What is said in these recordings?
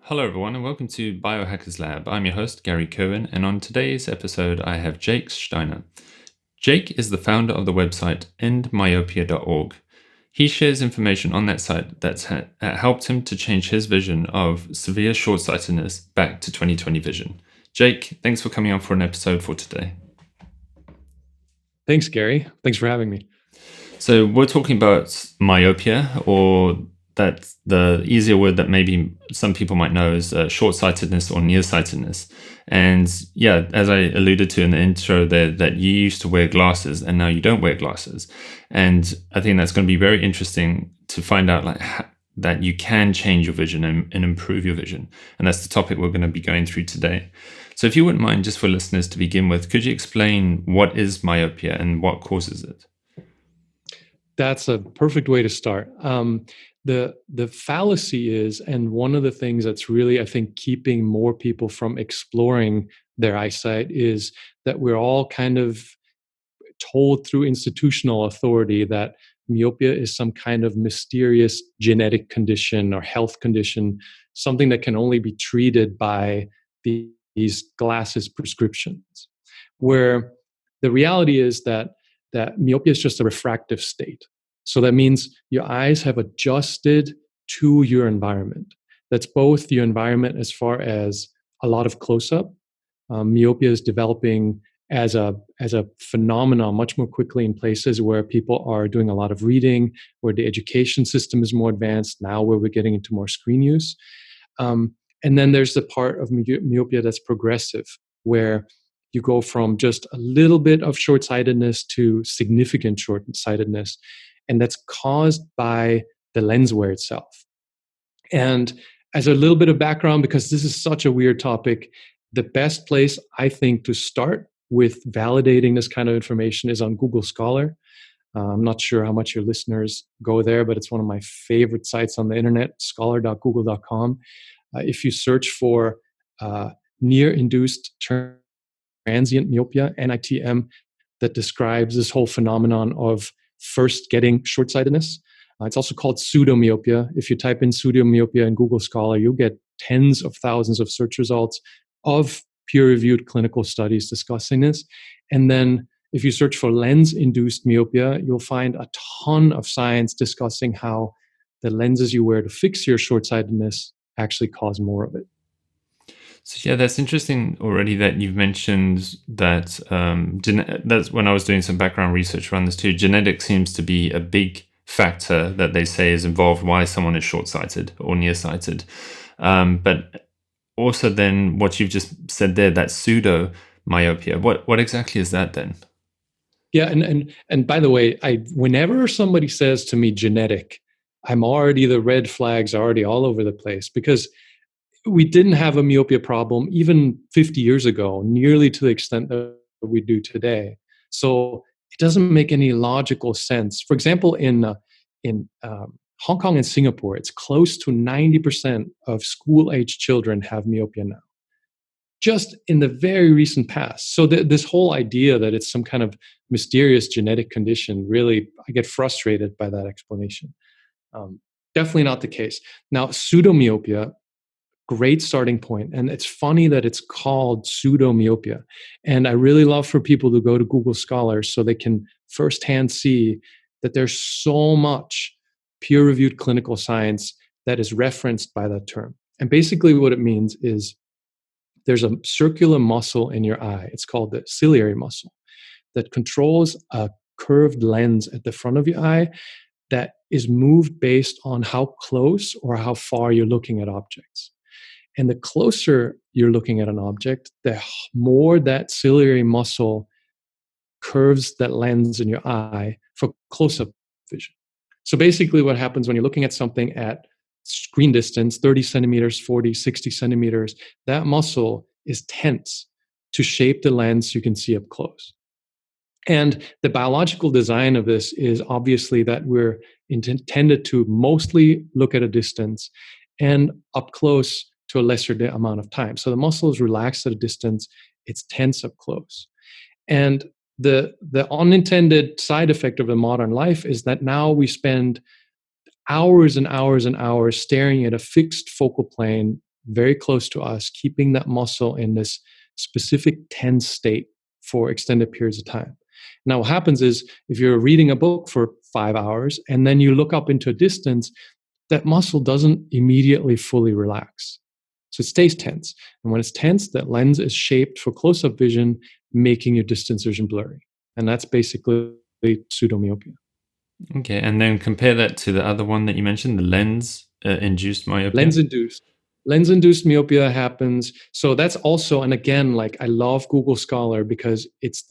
Hello, everyone, and welcome to Biohackers Lab. I'm your host, Gary Cohen, and on today's episode, I have Jake Steiner. Jake is the founder of the website endmyopia.org. He shares information on that site that's helped him to change his vision of severe short-sightedness back to 20/20 vision. Jake, thanks for coming on for an episode for today. Thanks, Gary. Thanks for having me. So we're talking about myopia, or that's the easier word that maybe some people might know is short-sightedness or nearsightedness. And yeah, as I alluded to in the intro there, that you used to wear glasses and now you don't wear glasses. And I think that's going to be very interesting to find out that you can change your vision and improve your vision. And that's the topic we're going to be going through today. So if you wouldn't mind, just for listeners to begin with, could you explain what is myopia and what causes it? That's a perfect way to start. The fallacy is, and one of the things that's really, I think, keeping more people from exploring their eyesight is that we're all kind of told through institutional authority that myopia is some kind of mysterious genetic condition or health condition, something that can only be treated by these glasses prescriptions. Where the reality is that myopia is just a refractive state. So that means your eyes have adjusted to your environment. That's both your environment as far as a lot of close-up. Myopia is developing as a phenomenon much more quickly in places where people are doing a lot of reading, where the education system is more advanced, now where we're getting into more screen use. And then there's the part of myopia that's progressive, where you go from just a little bit of short-sightedness to significant short-sightedness. And that's caused by the lens wear itself. And as a little bit of background, because this is such a weird topic, the best place I think to start with validating this kind of information is on Google Scholar. I'm not sure how much your listeners go there, but it's one of my favorite sites on the internet, scholar.google.com. If you search for near-induced transient myopia, NITM, that describes this whole phenomenon of first getting short-sightedness. It's also called pseudo-myopia. If you type in pseudo-myopia in Google Scholar, you'll get tens of thousands of search results of peer-reviewed clinical studies discussing this. And then if you search for lens-induced myopia, you'll find a ton of science discussing how the lenses you wear to fix your short-sightedness actually cause more of it. So yeah, that's interesting already that you've mentioned that. That's when I was doing some background research around this too. Genetics seems to be a big factor that they say is involved why someone is short-sighted or nearsighted. But also then what you've just said there, that pseudo myopia, what exactly is that then? Yeah, and by the way, whenever somebody says to me genetic, the red flags are already all over the place, because we didn't have a myopia problem even 50 years ago, nearly to the extent that we do today. So it doesn't make any logical sense. For example, in Hong Kong and Singapore, it's close to 90% of school-age children have myopia now, just in the very recent past. So this whole idea that it's some kind of mysterious genetic condition, really, I get frustrated by that explanation. Definitely not the case. Now, pseudomyopia, great starting point. And it's funny that it's called pseudomyopia. And I really love for people to go to Google Scholar so they can firsthand see that there's so much peer-reviewed clinical science that is referenced by that term. And basically what it means is there's a circular muscle in your eye. It's called the ciliary muscle that controls a curved lens at the front of your eye that is moved based on how close or how far you're looking at objects. And the closer you're looking at an object, the more that ciliary muscle curves that lens in your eye for close-up vision. So basically what happens when you're looking at something at screen distance, 30 centimeters, 40, 60 centimeters, that muscle is tense to shape the lens so you can see up close. And the biological design of this is obviously that we're intended to mostly look at a distance and up close to a lesser amount of time. So the muscle is relaxed at a distance, it's tense up close. And the unintended side effect of the modern life is that now we spend hours and hours and hours staring at a fixed focal plane very close to us, keeping that muscle in this specific tense state for extended periods of time. Now, what happens is if you're reading a book for 5 hours and then you look up into a distance, that muscle doesn't immediately fully relax. So it stays tense. And when it's tense, that lens is shaped for close-up vision, making your distance vision blurry. And that's basically pseudomyopia. Okay, and then compare that to the other one that you mentioned, the lens-induced myopia. Lens-induced myopia happens. So that's also, and again, like I love Google Scholar because it's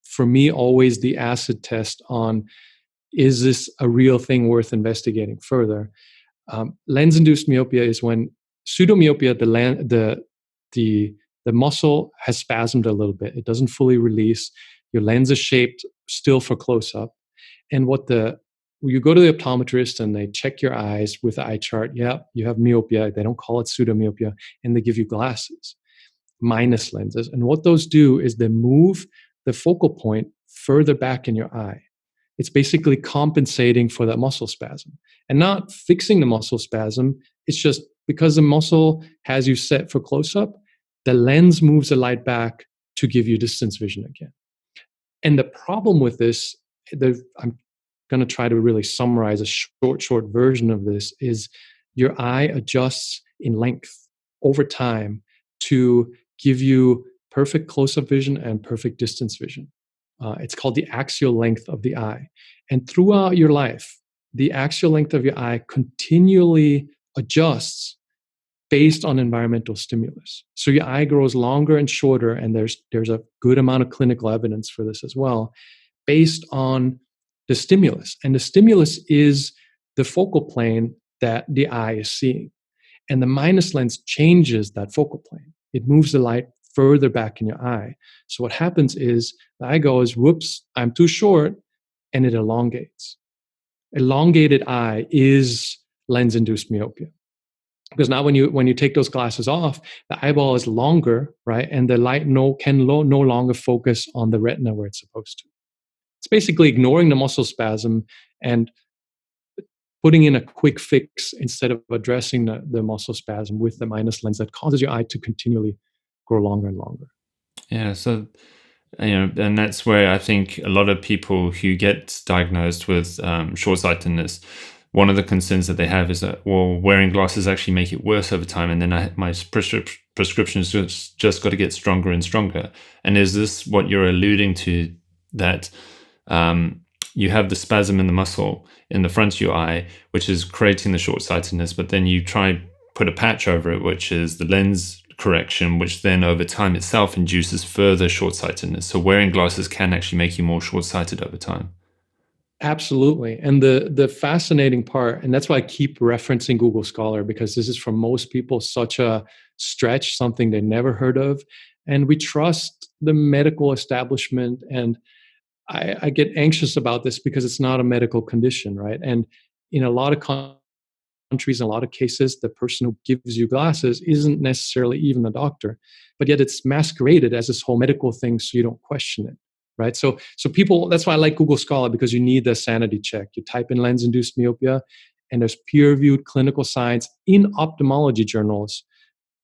for me, always the acid test on, is this a real thing worth investigating further? Lens-induced myopia is when pseudomyopia, the muscle has spasmed a little bit. It doesn't fully release. Your lens is shaped still for close-up. And you go to the optometrist and they check your eyes with the eye chart. Yeah, you have myopia. They don't call it pseudomyopia. And they give you glasses, minus lenses. And what those do is they move the focal point further back in your eye. It's basically compensating for that muscle spasm and not fixing the muscle spasm. It's just because the muscle has you set for close-up, the lens moves the light back to give you distance vision again. And the problem with this, I'm going to try to really summarize a short version of this, is your eye adjusts in length over time to give you perfect close-up vision and perfect distance vision. It's called the axial length of the eye. And throughout your life, the axial length of your eye continually adjusts based on environmental stimulus. So your eye grows longer and shorter, and there's a good amount of clinical evidence for this as well, based on the stimulus. And the stimulus is the focal plane that the eye is seeing. And the minus lens changes that focal plane. It moves the light further back in your eye. So what happens is the eye goes, whoops, I'm too short, and it elongates. Elongated eye is lens-induced myopia. Because now when you take those glasses off, the eyeball is longer, right? And the light can no longer focus on the retina where it's supposed to. It's basically ignoring the muscle spasm and putting in a quick fix instead of addressing the muscle spasm with the minus lens that causes your eye to continually grow longer and longer. Yeah, so and that's where I think a lot of people who get diagnosed with short-sightedness, one of the concerns that they have is that, well, wearing glasses actually make it worse over time, and then my prescriptions just got to get stronger and stronger. And is this what you're alluding to, that you have the spasm in the muscle in the front of your eye, which is creating the short-sightedness, but then you try put a patch over it, which is the lens correction, which then over time itself induces further short-sightedness. So wearing glasses can actually make you more short-sighted over time. Absolutely. And the fascinating part, and that's why I keep referencing Google Scholar, because this is for most people such a stretch, something they never heard of. And we trust the medical establishment. And I get anxious about this because it's not a medical condition, right? And in a lot of countries, in a lot of cases, the person who gives you glasses isn't necessarily even a doctor, but yet it's masqueraded as this whole medical thing, so you don't question it, right? So people, that's why I like Google Scholar, because you need the sanity check. You type in lens-induced myopia, and there's peer-reviewed clinical science in ophthalmology journals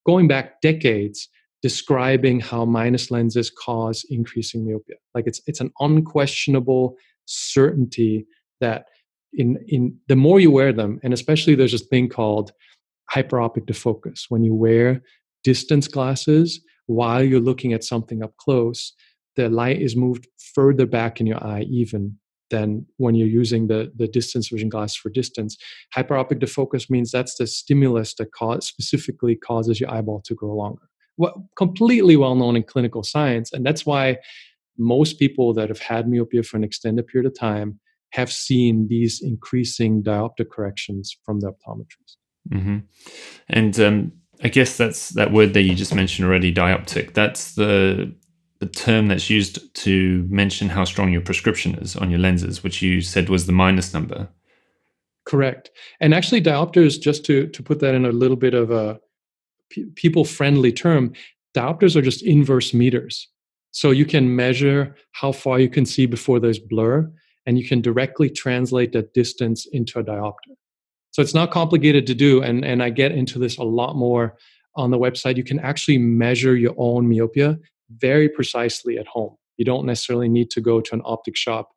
going back decades describing how minus lenses cause increasing myopia. Like it's an unquestionable certainty that in the more you wear them, and especially there's this thing called hyperopic defocus. When you wear distance glasses while you're looking at something up close, the light is moved further back in your eye even than when you're using the distance vision glasses for distance. Hyperopic defocus means that's the stimulus that specifically causes your eyeball to grow longer. Completely well known in clinical science. And that's why most people that have had myopia for an extended period of time have seen these increasing diopter corrections from the optometrist. Mm-hmm. And I guess that's that word that you just mentioned already, dioptic. That's the term that's used to mention how strong your prescription is on your lenses, which you said was the minus number. Correct. And actually diopters, just to put that in a little bit of a people-friendly term, diopters are just inverse meters. So you can measure how far you can see before there's blur, and you can directly translate that distance into a diopter. So it's not complicated to do, and I get into this a lot more on the website, you can actually measure your own myopia very precisely at home. You don't necessarily need to go to an optic shop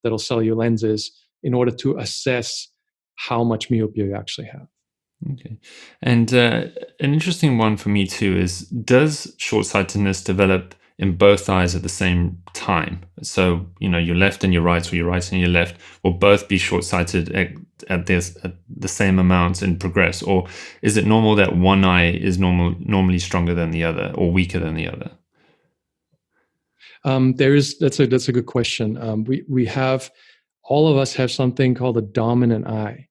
that'll sell you lenses in order to assess how much myopia you actually have. Okay. And an interesting one for me too is, does short-sightedness develop in both eyes at the same time? So, your left and your right, or your right and your left will both be short-sighted at the same amount and progress? Or is it normal that one eye is normally stronger than the other or weaker than the other? That's a good question. We have, all of us have something called a dominant eye,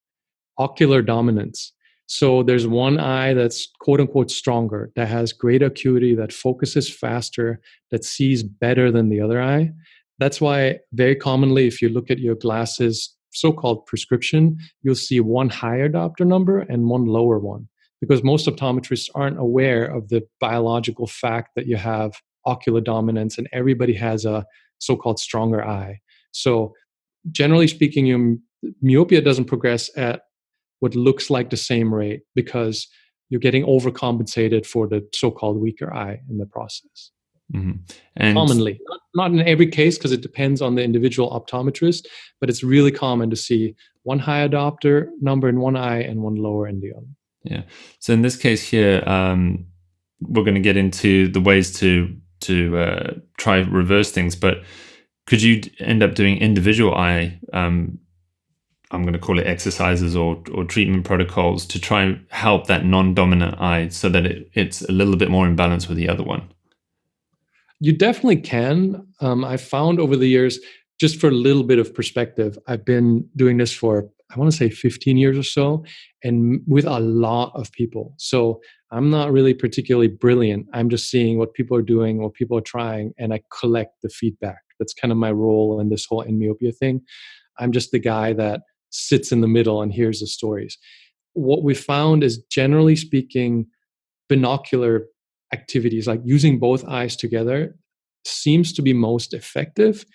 ocular dominance. So there's one eye that's quote unquote stronger, that has great acuity, that focuses faster, that sees better than the other eye. That's why very commonly, if you look at your glasses so-called prescription, you'll see one higher diopter number and one lower one, because most optometrists aren't aware of the biological fact that you have ocular dominance and everybody has a so-called stronger eye. So generally speaking, your myopia doesn't progress at what looks like the same rate because you're getting overcompensated for the so-called weaker eye in the process. Mm-hmm. And commonly, not in every case, because it depends on the individual optometrist, but it's really common to see one high diopter number in one eye and one lower in the other. yeah. So in this case here, we're going to get into the ways to try reverse things, but could you end up doing individual eye, I'm going to call it exercises or treatment protocols to try and help that non-dominant eye so that it's a little bit more in balance with the other one? You definitely can. I found over the years, just for a little bit of perspective, I've been doing this for, I want to say 15 years or so, and with a lot of people. So I'm not really particularly brilliant. I'm just seeing what people are doing, what people are trying, and I collect the feedback. That's kind of my role in this whole myopia thing. I'm just the guy that sits in the middle and hears the stories. What we found is, generally speaking, binocular activities like using both eyes together seems to be most effective,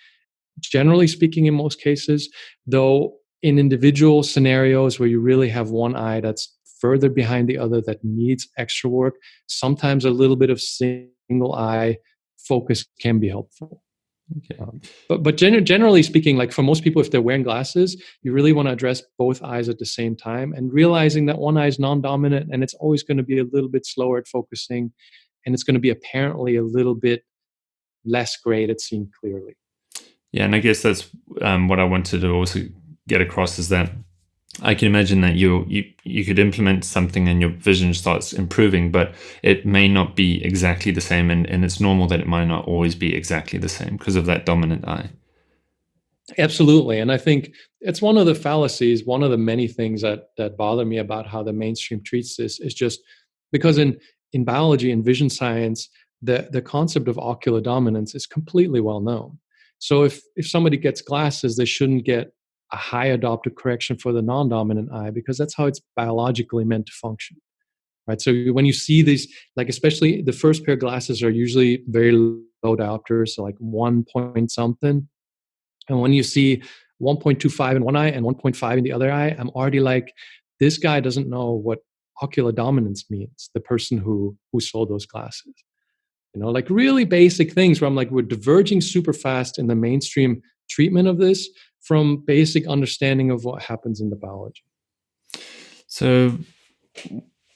generally speaking, in most cases. Though in individual scenarios where you really have one eye that's further behind the other that needs extra work, sometimes a little bit of single eye focus can be helpful. Okay. Generally speaking, like for most people, if they're wearing glasses, you really want to address both eyes at the same time, and realizing that one eye is non-dominant and it's always going to be a little bit slower at focusing, and it's going to be apparently a little bit less great at seeing clearly. Yeah, and I guess that's what I wanted to also get across, is that I can imagine that you could implement something and your vision starts improving, but it may not be exactly the same, and it's normal that it might not always be exactly the same because of that dominant eye. Absolutely. And I think it's one of the fallacies, one of the many things that bother me about how the mainstream treats this is just because in biology and vision science, the concept of ocular dominance is completely well known. So if somebody gets glasses, they shouldn't get a high adoptive correction for the non-dominant eye, because that's how it's biologically meant to function. Right. So when you see these, like especially the first pair of glasses are usually very low diopters, so like 1 point something. And when you see 1.25 in one eye and 1.5 in the other eye, I'm already like, this guy doesn't know what ocular dominance means, the person who sold those glasses. Like really basic things where I'm like, we're diverging super fast in the mainstream treatment of this from basic understanding of what happens in the biology. So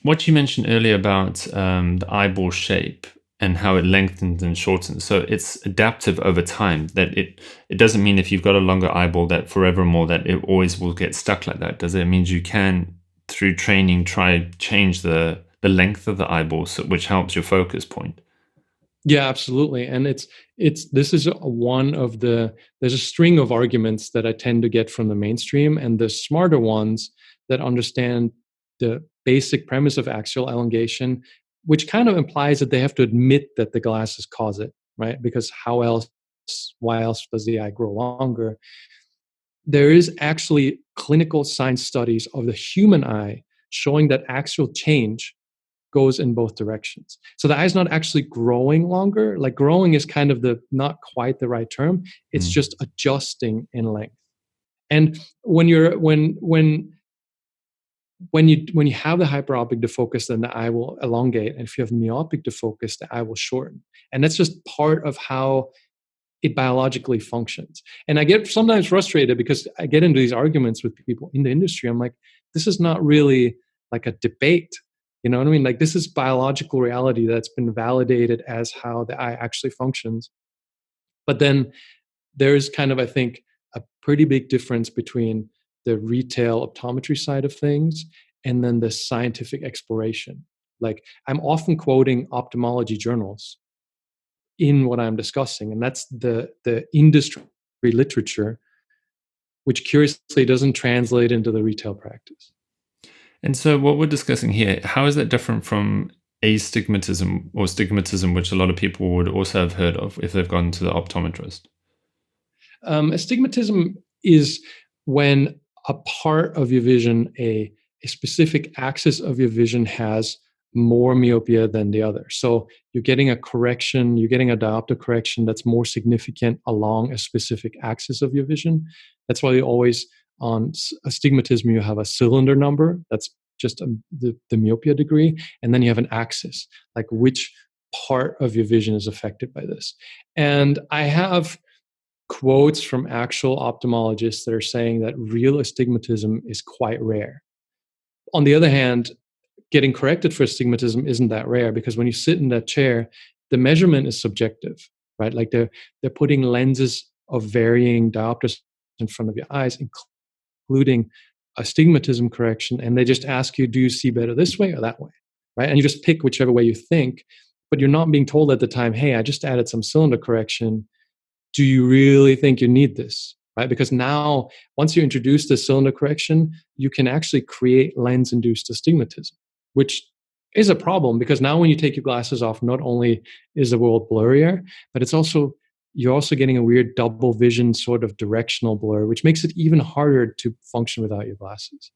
what you mentioned earlier about the eyeball shape and how it lengthens and shortens. So it's adaptive over time, that it doesn't mean if you've got a longer eyeball that forevermore that it always will get stuck like that, does it? It means you can, through training, try change the length of the eyeball, which helps your focus point. Yeah, absolutely. And this is one of there's a string of arguments that I tend to get from the mainstream, and the smarter ones that understand the basic premise of axial elongation, which kind of implies that they have to admit that the glasses cause it, right? Because why else does the eye grow longer? There is actually clinical science studies of the human eye showing that axial change goes in both directions. So the eye is not actually growing longer. Like growing is kind of not quite the right term. It's just adjusting in length. And when when you have the hyperopic defocus, then the eye will elongate, and if you have myopic defocus, the eye will shorten. And that's just part of how it biologically functions. And I get sometimes frustrated because I get into these arguments with people in the industry. I'm like, this is not really like a debate. You know what I mean? Like, this is biological reality that's been validated as how the eye actually functions. But then there's kind of, I think, a pretty big difference between the retail optometry side of things and then the scientific exploration. Like, I'm often quoting ophthalmology journals in what I'm discussing, and that's the industry literature, which curiously doesn't translate into the retail practice. And so what we're discussing here, how is that different from astigmatism or stigmatism, which a lot of people would also have heard of if they've gone to the optometrist? Astigmatism is when a part of your vision, a specific axis of your vision, has more myopia than the other. So you're getting a correction, you're getting a diopter correction that's more significant along a specific axis of your vision. That's why you always, on astigmatism, you have a cylinder number. That's just the myopia degree. And then you have an axis, like which part of your vision is affected by this. And I have quotes from actual ophthalmologists that are saying that real astigmatism is quite rare. On the other hand, getting corrected for astigmatism isn't that rare, because when you sit in that chair, the measurement is subjective, right? Like they're putting lenses of varying diopters in front of your eyes, including astigmatism correction, and they just ask you, do you see better this way or that way, right? And you just pick whichever way you think, but you're not being told at the time, hey, I just added some cylinder correction. Do you really think you need this, right? Because now, once you introduce the cylinder correction, you can actually create lens-induced astigmatism, which is a problem, because now when you take your glasses off, not only is the world blurrier, but you're also getting a weird double vision sort of directional blur, which makes it even harder to function without your glasses.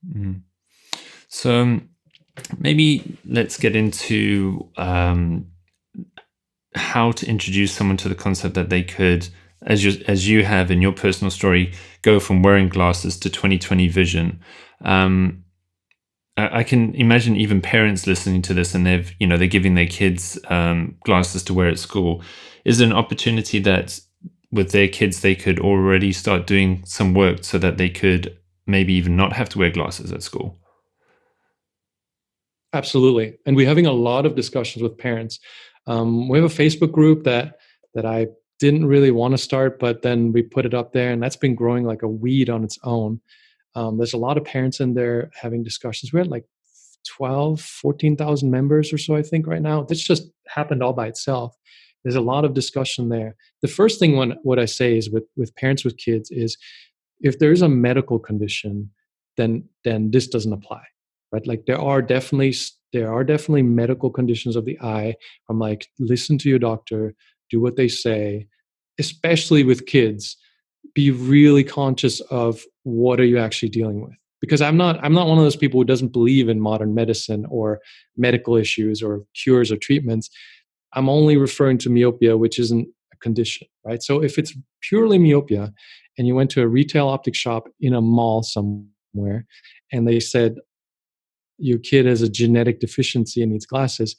Mm. So maybe let's get into how to introduce someone to the concept that they could, as you have in your personal story, go from wearing glasses to 20/20 vision. I can imagine even parents listening to this, and they're giving their kids glasses to wear at school. Is there an opportunity that with their kids they could already start doing some work so that they could maybe even not have to wear glasses at school? Absolutely. And we're having a lot of discussions with parents. We have a Facebook group that I didn't really want to start, but then we put it up there, and that's been growing like a weed on its own. There's a lot of parents in there having discussions. We're at like 14,000 members or so, I think, right now. This just happened all by itself. There's a lot of discussion there. The first thing what I say is with parents with kids is, if there is a medical condition, then this doesn't apply, right? Like there are definitely medical conditions of the eye. I'm like, listen to your doctor, do what they say, especially with kids. Be really conscious of what are you actually dealing with, because I'm not one of those people who doesn't believe in modern medicine or medical issues or cures or treatments. I'm only referring to myopia, which isn't a condition, right? So if it's purely myopia and you went to a retail optic shop in a mall somewhere and they said your kid has a genetic deficiency and needs glasses,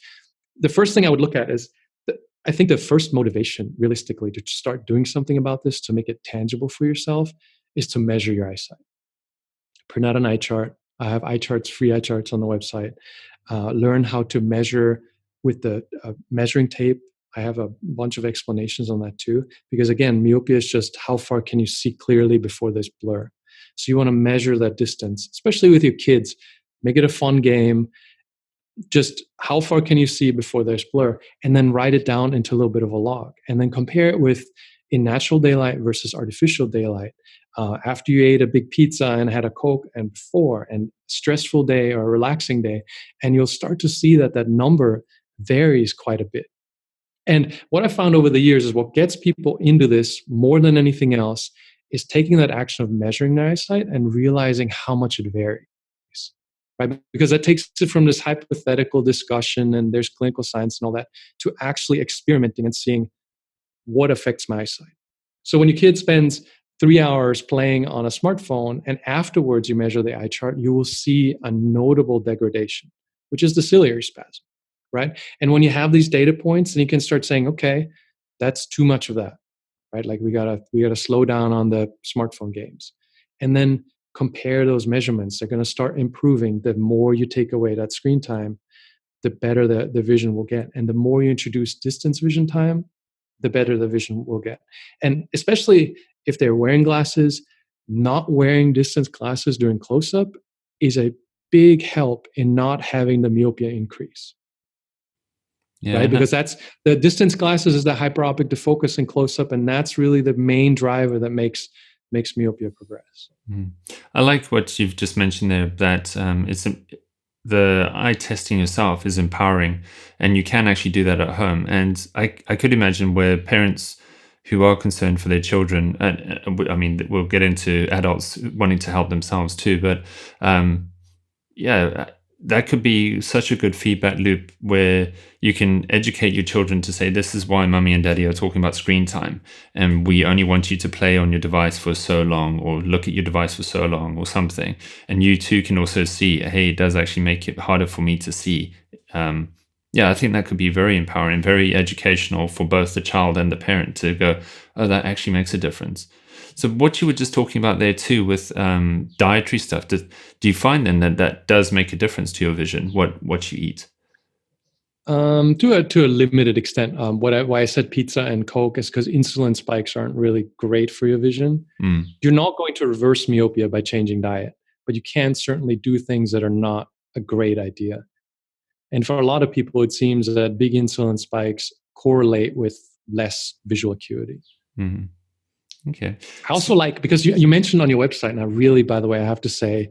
the first thing I would look at is, I think the first motivation realistically to start doing something about this, to make it tangible for yourself, is to measure your eyesight. Print out an eye chart. I have eye charts, free eye charts on the website. Learn how to measure with the measuring tape. I have a bunch of explanations on that too, because again, myopia is just how far can you see clearly before there's blur. So you want to measure that distance, especially with your kids. Make it a fun game. Just how far can you see before there's blur, and then write it down into a little bit of a log, and then compare it with in natural daylight versus artificial daylight. After you ate a big pizza and had a Coke, and before, and stressful day or relaxing day, and you'll start to see that number varies quite a bit. And what I found over the years is what gets people into this more than anything else is taking that action of measuring their eyesight and realizing how much it varies. Right? Because that takes it from this hypothetical discussion and there's clinical science and all that to actually experimenting and seeing what affects my eyesight. So when your kid spends 3 hours playing on a smartphone, and afterwards you measure the eye chart, you will see a notable degradation, which is the ciliary spasm, right? And when you have these data points, then you can start saying, okay, that's too much of that, right? Like we gotta slow down on the smartphone games, and then compare those measurements. They're going to start improving. The more you take away that screen time, the better the vision will get, and the more you introduce distance vision time, the better the vision will get. And especially if they're wearing glasses, not wearing distance glasses during close-up is a big help in not having the myopia increase, Yeah, right? and Because that's the distance glasses is the hyperopic defocus in close-up, and that's really the main driver that makes myopia progress. I like what you've just mentioned there, that the eye testing yourself is empowering, and you can actually do that at home. And I could imagine where parents who are concerned for their children, I mean, we'll get into adults wanting to help themselves too, but um, yeah, that could be such a good feedback loop where you can educate your children to say, this is why mummy and daddy are talking about screen time. And we only want you to play on your device for so long, or look at your device for so long, or something. And you too can also see, hey, it does actually make it harder for me to see. Yeah, I think that could be very empowering, very educational for both the child and the parent to go, oh, that actually makes a difference. So what you were just talking about there too with dietary stuff, do you find then that that does make a difference to your vision, what you eat? To a limited extent. Why I said pizza and Coke is because insulin spikes aren't really great for your vision. Mm, You're not going to reverse myopia by changing diet, but you can certainly do things that are not a great idea. And for a lot of people, it seems that big insulin spikes correlate with less visual acuity. mm. Okay. I also like, because you mentioned on your website, and I really, by the way, I have to say,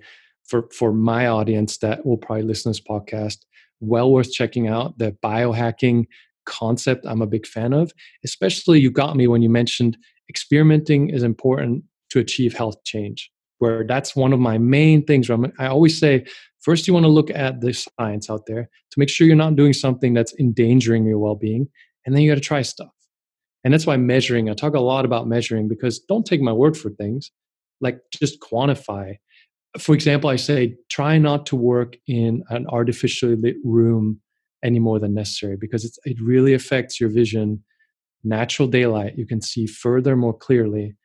for my audience that will probably listen to this podcast, well worth checking out the biohacking concept. I'm a big fan of. Especially, you got me when you mentioned experimenting is important to achieve health change. Where that's one of my main things. Where I always say, first you want to look at the science out there to make sure you're not doing something that's endangering your well-being, and then you got to try stuff. And that's why measuring, I talk a lot about measuring, because don't take my word for things, like just quantify. For example, I say try not to work in an artificially lit room any more than necessary, because it really affects your vision. Natural daylight, you can see further more clearly.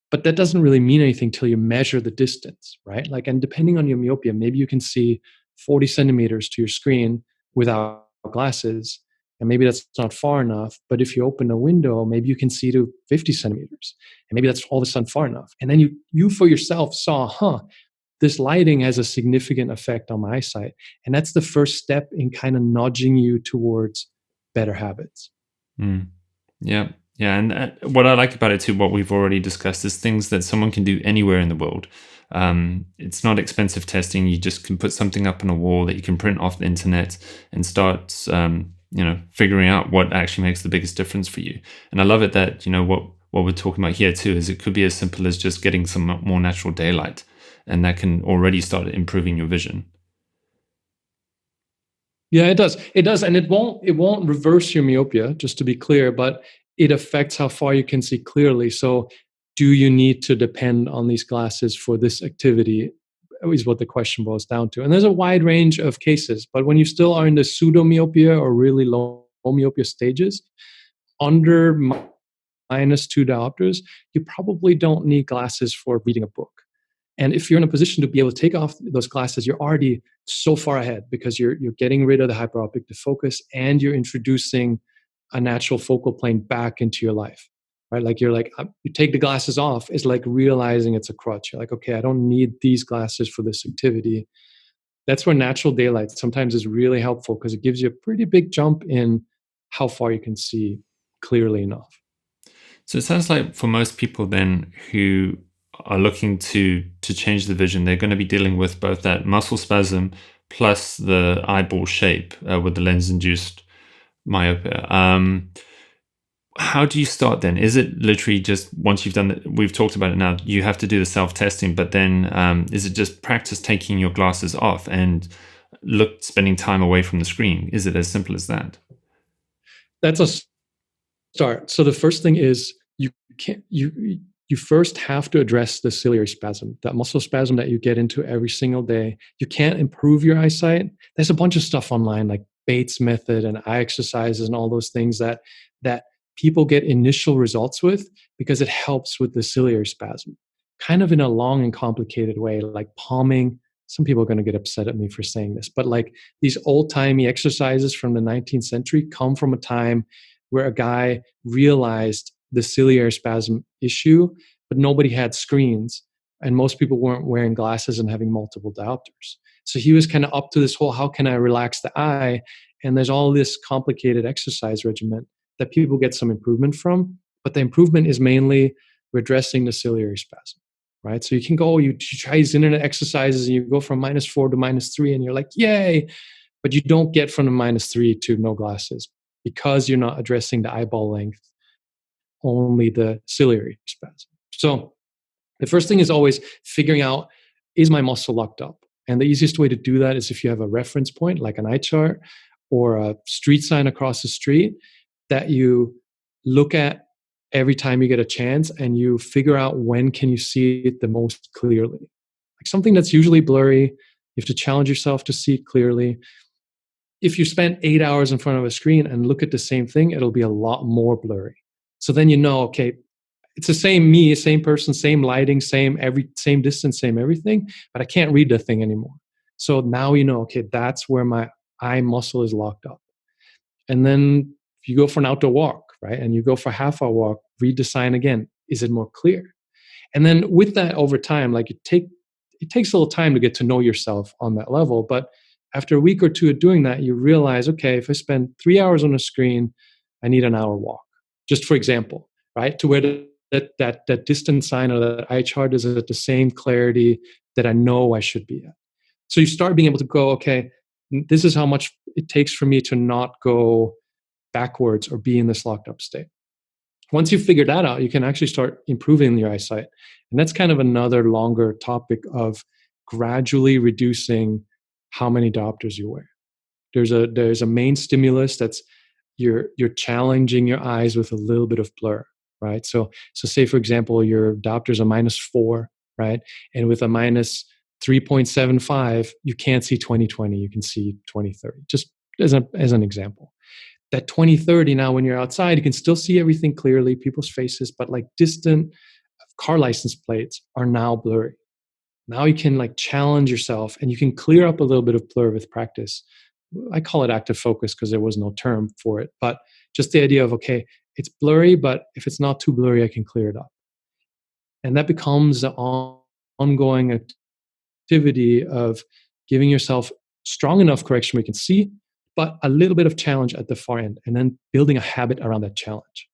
But that doesn't really mean anything till you measure the distance, right? Like, and depending on your myopia, maybe you can see 40 centimeters to your screen without glasses, and maybe that's not far enough. But if you open a window, maybe you can see to 50 centimeters, and maybe that's all of a sudden far enough. And then you for yourself saw, this lighting has a significant effect on my eyesight. And that's the first step in kind of nudging you towards better habits. Mm. Yeah. Yeah. And what I like about it too, what we've already discussed, is things that someone can do anywhere in the world. It's not expensive testing. You just can put something up on a wall that you can print off the internet and start, figuring out what actually makes the biggest difference for you. And I love it that, what we're talking about here too, is it could be as simple as just getting some more natural daylight, and that can already start improving your vision. Yeah, it does. It does, and it won't reverse your myopia, just to be clear, but it affects how far you can see clearly. So, do you need to depend on these glasses for this activity? Is what the question boils down to. And there's a wide range of cases, but when you still are in the pseudo myopia or really low myopia stages, under -2 diopters, you probably don't need glasses for reading a book. And if you're in a position to be able to take off those glasses, you're already so far ahead, because you're getting rid of the hyperopic defocus, and you're introducing a natural focal plane back into your life, right? Like you take the glasses off, it's like realizing it's a crutch. You're like, okay, I don't need these glasses for this activity. That's where natural daylight sometimes is really helpful, because it gives you a pretty big jump in how far you can see clearly enough. So it sounds like for most people then who are looking to change the vision, they're going to be dealing with both that muscle spasm plus the eyeball shape with the lens-induced myopia. How do you start then? Is it literally just once you've done it, we've talked about it now, you have to do the self-testing, but then is it just practice taking your glasses off and spending time away from the screen? Is it as simple as that? That's a start. So the first thing is, you can't you you first have to address the ciliary spasm, that muscle spasm that you get into every single day. You can't improve your eyesight. There's a bunch of stuff online like Bates method and eye exercises and all those things that people get initial results with because it helps with the ciliary spasm, kind of in a long and complicated way, like palming. Some people are going to get upset at me for saying this, but like these old-timey exercises from the 19th century come from a time where a guy realized the ciliary spasm issue, but nobody had screens and most people weren't wearing glasses and having multiple diopters. So he was kind of up to this whole, how can I relax the eye? And there's all this complicated exercise regimen that people get some improvement from, but the improvement is mainly redressing the ciliary spasm, right? So you can go, you try these internet exercises and you go from -4 to -3 and you're like, yay, but you don't get from the -3 to no glasses because you're not addressing the eyeball length, only the ciliary spasm. So the first thing is always figuring out, is my muscle locked up? And the easiest way to do that is if you have a reference point, like an eye chart or a street sign across the street that you look at every time you get a chance and you figure out when can you see it the most clearly. Like something that's usually blurry, you have to challenge yourself to see it clearly. If you spend 8 hours in front of a screen and look at the same thing, it'll be a lot more blurry. So then you know, okay, it's the same me, same person, same lighting, same distance, same everything, but I can't read the thing anymore. So now you know, okay, that's where my eye muscle is locked up. And then if you go for an outdoor walk, right, and you go for a half-hour walk, read the sign again. Is it more clear? And then with that over time, like it takes a little time to get to know yourself on that level, but after a week or two of doing that, you realize, okay, if I spend 3 hours on a screen, I need an hour walk. Just for example, right? To where that distance sign or that eye chart is at the same clarity that I know I should be at. So you start being able to go, okay, this is how much it takes for me to not go backwards or be in this locked up state. Once you figure that out, you can actually start improving your eyesight. And that's kind of another longer topic of gradually reducing how many diopters you wear. There's a main stimulus that's you're challenging your eyes with a little bit of blur, right? So say for example your diopters are -4, right? And with a -3.75, you can't see 20/20, you can see 20/30. Just as an example. That 20/30 now when you're outside, you can still see everything clearly, people's faces, but like distant car license plates are now blurry. Now you can like challenge yourself and you can clear up a little bit of blur with practice. I call it active focus because there was no term for it, but just the idea of, okay, it's blurry, but if it's not too blurry, I can clear it up. And that becomes the ongoing activity of giving yourself strong enough correction where you can see, but a little bit of challenge at the far end, and then building a habit around that challenge.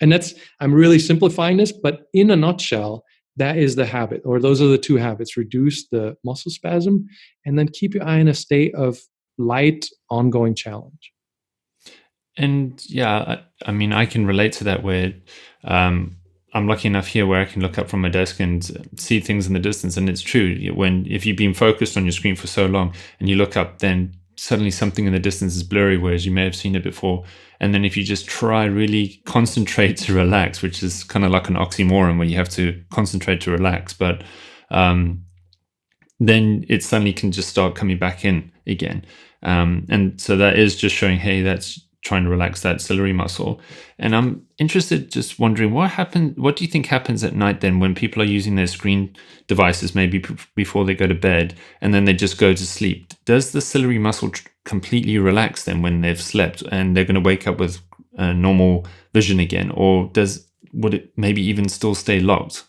And I'm really simplifying this, but in a nutshell, that is the habit, or those are the two habits: reduce the muscle spasm and then keep your eye in a state of light, ongoing challenge. And yeah, I mean, I can relate to that where I'm lucky enough here where I can look up from my desk and see things in the distance. And it's true, if you've been focused on your screen for so long and you look up, then suddenly something in the distance is blurry, whereas you may have seen it before. And then if you just try really concentrate to relax, which is kind of like an oxymoron where you have to concentrate to relax, but then it suddenly can just start coming back in again. And so that is just showing, hey, that's trying to relax that ciliary muscle. And I'm interested, just wondering, what do you think happens at night then when people are using their screen devices, maybe before they go to bed, and then they just go to sleep? Does the ciliary muscle completely relax then when they've slept and they're going to wake up with normal vision again? Or would it maybe even still stay locked?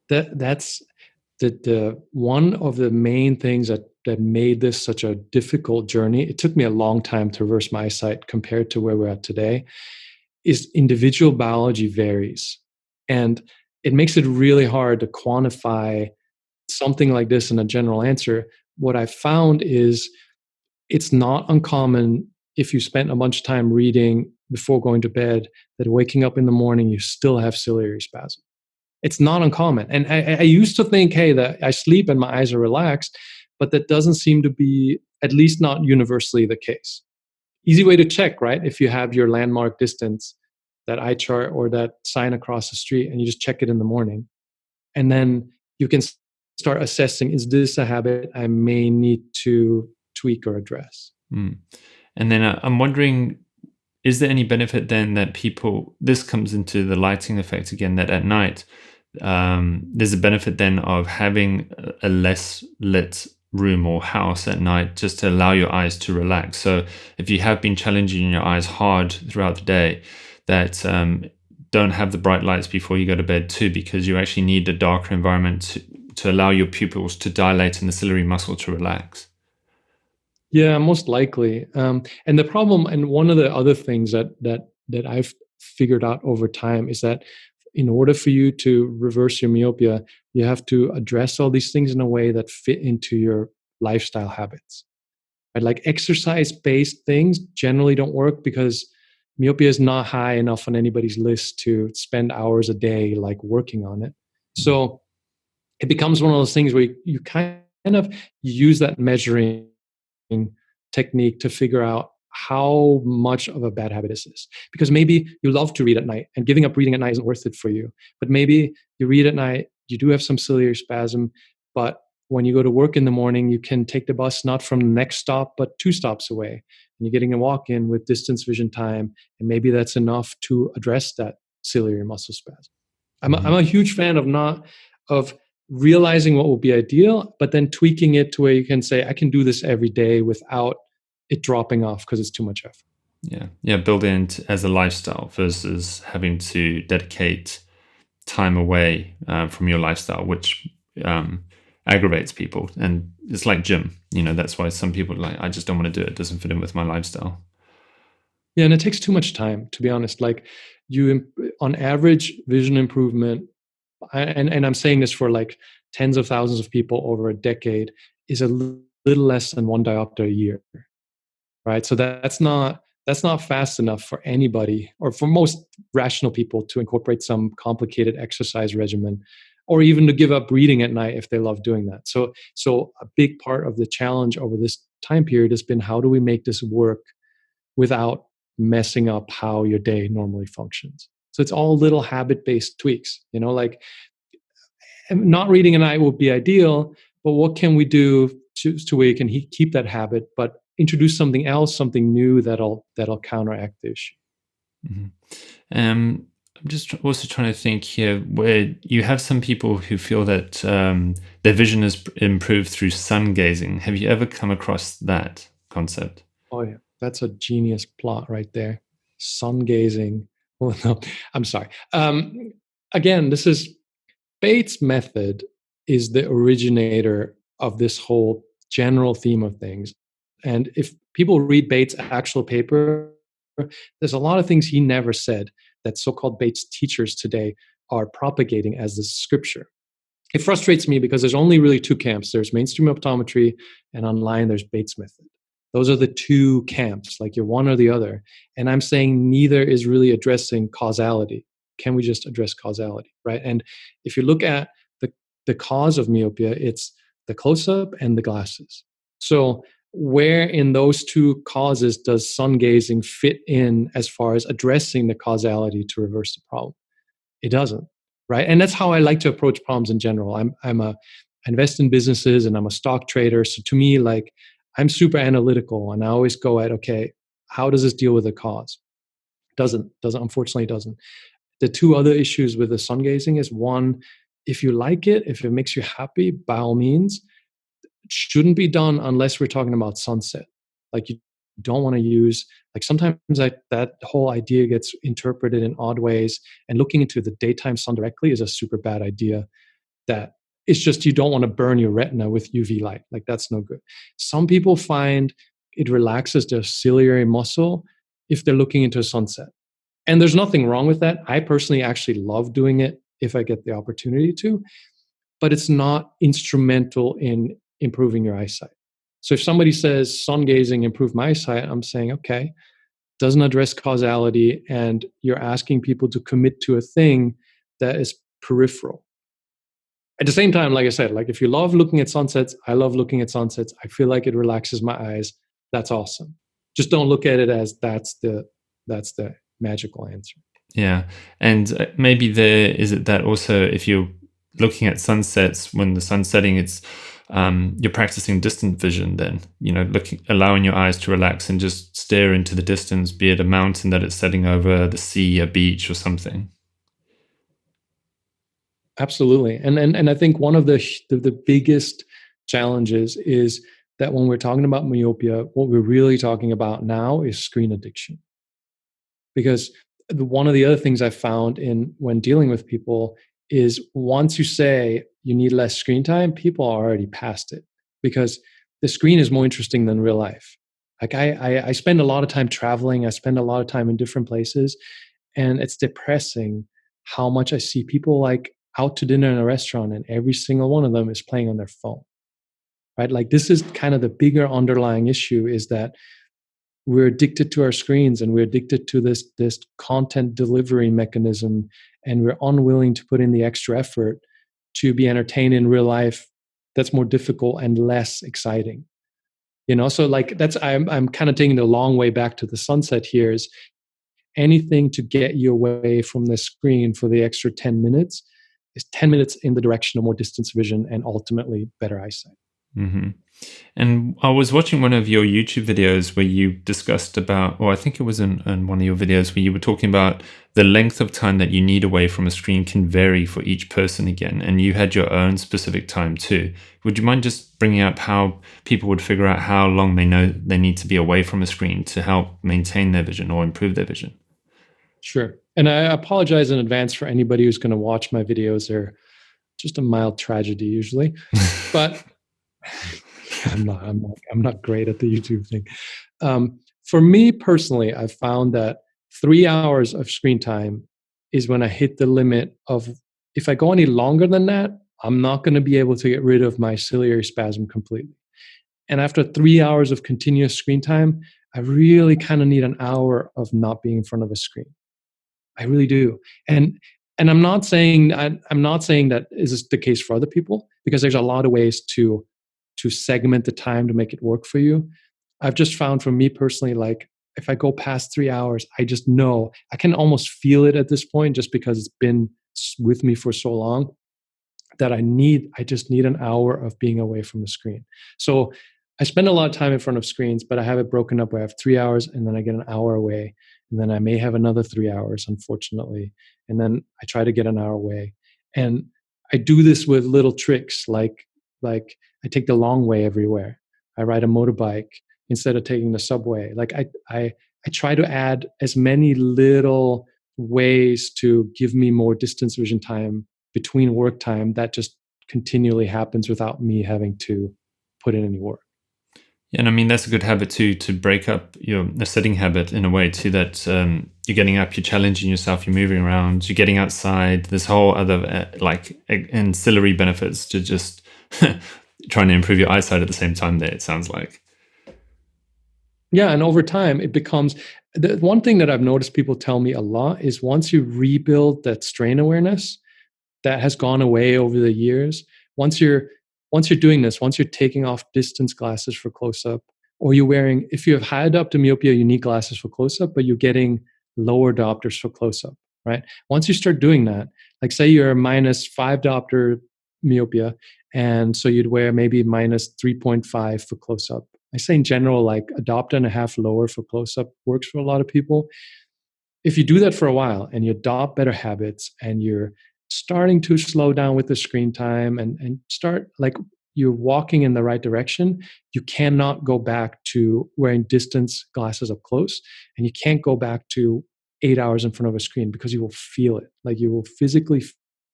That's the one of the main things that made this such a difficult journey. It took me a long time to reverse my eyesight compared to where we're at today. Is individual biology varies, and it makes it really hard to quantify something like this in a general answer. What I found is it's not uncommon if you spent a bunch of time reading before going to bed that waking up in the morning you still have ciliary spasm. It's not uncommon. And I used to think, hey, that I sleep and my eyes are relaxed, but that doesn't seem to be, at least not universally, the case. Easy way to check, right? If you have your landmark distance that eye chart or that sign across the street, and you just check it in the morning. And then you can start assessing, is this a habit I may need to tweak or address? Mm. And then I'm wondering, is there any benefit then that people, this comes into the lighting effect again, that at night, there's a benefit then of having a less lit room or house at night just to allow your eyes to relax. So if you have been challenging your eyes hard throughout the day, that don't have the bright lights before you go to bed too, because you actually need a darker environment to allow your pupils to dilate and the ciliary muscle to relax. Yeah, most likely. And the problem, and one of the other things that I've figured out over time is that in order for you to reverse your myopia, you have to address all these things in a way that fit into your lifestyle habits. Right? Like exercise-based things generally don't work because myopia is not high enough on anybody's list to spend hours a day like working on it. So it becomes one of those things where you kind of use that measuring technique to figure out how much of a bad habit is this. Because maybe you love to read at night and giving up reading at night isn't worth it for you. But maybe you read at night, you do have some ciliary spasm, but when you go to work in the morning, you can take the bus not from the next stop, but 2 stops away. And you're getting a walk in with distance vision time. And maybe that's enough to address that ciliary muscle spasm. I'm a huge fan of realizing what will be ideal, but then tweaking it to where you can say, I can do this every day without it dropping off because it's too much effort. Yeah, build it as a lifestyle versus having to dedicate time away from your lifestyle, which aggravates people. And it's like gym, that's why some people are like, I just don't want to do it. It doesn't fit in with my lifestyle. Yeah, and it takes too much time, to be honest. Like on average, vision improvement, and I'm saying this for like tens of thousands of people over a decade, is a little less than 1 diopter a year, right? So that's not fast enough for anybody or for most rational people to incorporate some complicated exercise regimen, or even to give up reading at night if they love doing that. So a big part of the challenge over this time period has been, how do we make this work without messing up how your day normally functions? So it's all little habit-based tweaks, like not reading at night would be ideal, but what can we do to where you can keep that habit, but introduce something else, something new that'll counteract the issue. Mm-hmm. I'm just also trying to think here, where you have some people who feel that their vision is improved through sun gazing. Have you ever come across that concept? Oh yeah, that's a genius plot right there. Sun gazing. Well, no, I'm sorry. Again, this is Bates' method is the originator of this whole general theme of things. And if people read Bates' actual paper, there's a lot of things he never said that so-called Bates teachers today are propagating as the scripture. It frustrates me because there's only really 2 camps. There's mainstream optometry, and online there's Bates' method. Those are the 2 camps, like you're one or the other. And I'm saying neither is really addressing causality. Can we just address causality, right? And if you look at the cause of myopia, it's the close-up and the glasses. So where in those 2 causes does sun gazing fit in as far as addressing the causality to reverse the problem? It doesn't, right? And that's how I like to approach problems in general. I invest in businesses and I'm a stock trader. So to me, like, I'm super analytical and I always go at, okay, how does this deal with the cause? Unfortunately doesn't. The 2 other issues with the sun gazing is, one, if you like it, if it makes you happy, by all means. It shouldn't be done unless we're talking about sunset. Like, you don't want to use, like, sometimes that whole idea gets interpreted in odd ways, and looking into the daytime sun directly is a super bad idea. That it's just, you don't want to burn your retina with UV light. Like, that's no good. Some people find it relaxes their ciliary muscle if they're looking into a sunset. And there's nothing wrong with that. I personally actually love doing it if I get the opportunity to, but it's not instrumental in improving your eyesight. So if somebody says sun gazing improved my eyesight, I'm saying, okay, doesn't address causality, and you're asking people to commit to a thing that is peripheral. At the same time, like I said, like, if you love looking at sunsets, I love looking at sunsets. I feel like it relaxes my eyes. That's awesome. Just don't look at it as that's the magical answer. Yeah. And maybe there is it that also if you're looking at sunsets when the sun's setting, it's you're practicing distant vision then, looking, allowing your eyes to relax and just stare into the distance, be it a mountain that it's setting over, the sea, a beach or something. Absolutely. And I think one of the biggest challenges is that when we're talking about myopia, what we're really talking about now is screen addiction. Because one of the other things I found in when dealing with people is once you say you need less screen time, people are already past it because the screen is more interesting than real life. Like I spend a lot of time traveling. I spend a lot of time in different places, and it's depressing how much I see people like out to dinner in a restaurant, and every single one of them is playing on their phone. Right? Like this is kind of the bigger underlying issue is that we're addicted to our screens and we're addicted to this content delivery mechanism, and we're unwilling to put in the extra effort to be entertained in real life that's more difficult and less exciting. So like that's I'm kind of taking the long way back to the sunset here is anything to get you away from the screen for the extra 10 minutes is 10 minutes in the direction of more distance vision and ultimately better eyesight. Hmm. And I was watching one of your YouTube videos where you discussed about, or I think it was in one of your videos where you were talking about the length of time that you need away from a screen can vary for each person again. And you had your own specific time too. Would you mind just bringing up how people would figure out how long they know they need to be away from a screen to help maintain their vision or improve their vision? Sure. And I apologize in advance for anybody who's going to watch my videos. They're just a mild tragedy usually, but I'm not great at the YouTube thing. For me personally, I've found that 3 hours of screen time is when I hit the limit of if I go any longer than that, I'm not going to be able to get rid of my ciliary spasm completely. And after 3 hours of continuous screen time, I really kind of need an hour of not being in front of a screen. I really do. And I'm not saying that is the case for other people because there's a lot of ways to segment the time to make it work for you. I've just found for me personally, like if I go past 3 hours, I just know I can almost feel it at this point just because it's been with me for so long that I just need an hour of being away from the screen. So I spend a lot of time in front of screens, but I have it broken up where I have 3 hours and then I get an hour away. And then I may have another 3 hours, unfortunately. And then I try to get an hour away. And I do this with little tricks like I take the long way everywhere. I ride a motorbike instead of taking the subway. Like I try to add as many little ways to give me more distance vision time between work time that just continually happens without me having to put in any work. Yeah, and I mean that's a good habit too, to break up your a sitting habit in a way too that you're getting up, you're challenging yourself, you're moving around, you're getting outside. There's whole other ancillary benefits to just trying to improve your eyesight at the same time. There, it sounds like. Yeah, and over time it becomes the one thing that I've noticed people tell me a lot is once you rebuild that strain awareness that has gone away over the years, once you're doing this, once you're taking off distance glasses for close up, or you're wearing, if you have high diopter myopia, you need glasses for close up, but you're getting lower diopters for close up, right? Once you start doing that, like say you're -5 diopter myopia, and so you'd wear maybe -3.5 for close up. I say in general, like a diopter and a half lower for close up works for a lot of people. If you do that for a while and you adopt better habits and you're starting to slow down with the screen time and start like you're walking in the right direction, you cannot go back to wearing distance glasses up close, and you can't go back to 8 hours in front of a screen because you will feel it. Like you will physically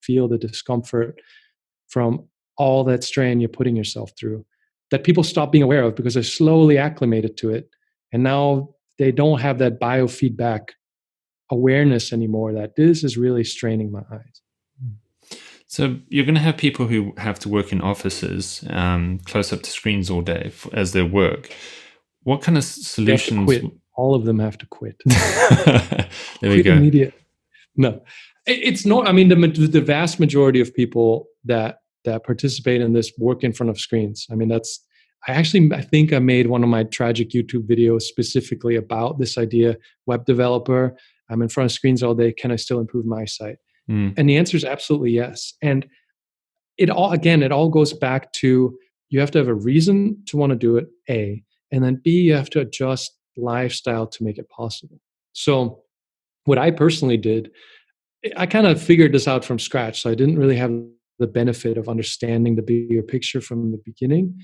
feel the discomfort from all that strain you're putting yourself through that people stop being aware of because they're slowly acclimated to it. And now they don't have that biofeedback awareness anymore that this is really straining my eyes. So you're going to have people who have to work in offices, close up to screens all day as their work. What kind of They have to solutions? quit. All of them have to quit. There we Quit go. immediately. No, it's not. I mean, the vast majority of people that participate in this work in front of screens. I mean, that's. I think I made one of my tragic YouTube videos specifically about this idea. Web developer. I'm in front of screens all day. Can I still improve my eyesight? Mm. And the answer is absolutely yes. And it all goes back to, you have to have a reason to want to do it, A, and then B, you have to adjust lifestyle to make it possible. So what I personally did, I kind of figured this out from scratch. So I didn't really have the benefit of understanding the bigger picture from the beginning.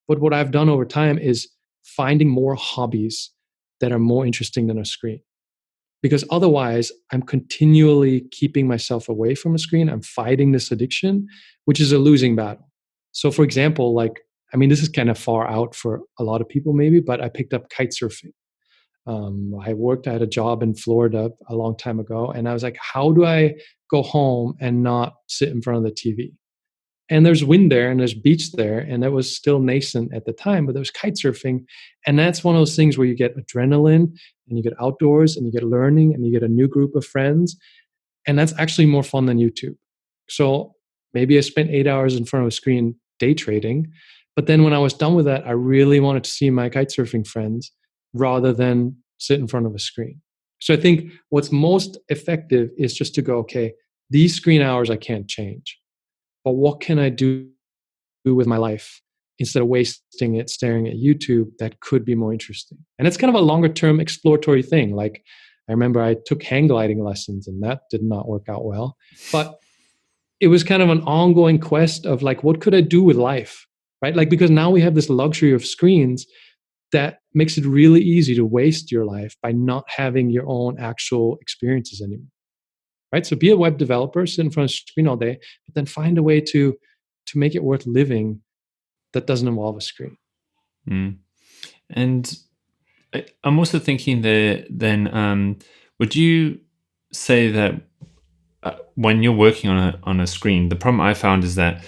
But what I've done over time is finding more hobbies that are more interesting than a screen. Because otherwise, I'm continually keeping myself away from a screen. I'm fighting this addiction, which is a losing battle. So, for example, this is kind of far out for a lot of people, maybe, but I picked up kite surfing. I had a job in Florida a long time ago, and I was like, how do I go home and not sit in front of the TV? And there's wind there and there's beach there, and that was still nascent at the time, but there was kite surfing. And that's one of those things where you get adrenaline and you get outdoors and you get learning and you get a new group of friends. And that's actually more fun than YouTube. So maybe I spent 8 hours in front of a screen day trading. But then when I was done with that, I really wanted to see my kite surfing friends rather than sit in front of a screen. So I think what's most effective is just to go, okay, these screen hours I can't change, but what can I do with my life instead of wasting it staring at YouTube that could be more interesting? And it's kind of a longer term exploratory thing. Like, I remember I took hang gliding lessons and that did not work out well. But it was kind of an ongoing quest of like, what could I do with life? Right? Like, because now we have this luxury of screens that makes it really easy to waste your life by not having your own actual experiences anymore. Right? So be a web developer, sit in front of a screen all day, but then find a way to make it worth living that doesn't involve a screen. Mm. And I'm also thinking that then, would you say that when you're working on a screen, the problem I found is that,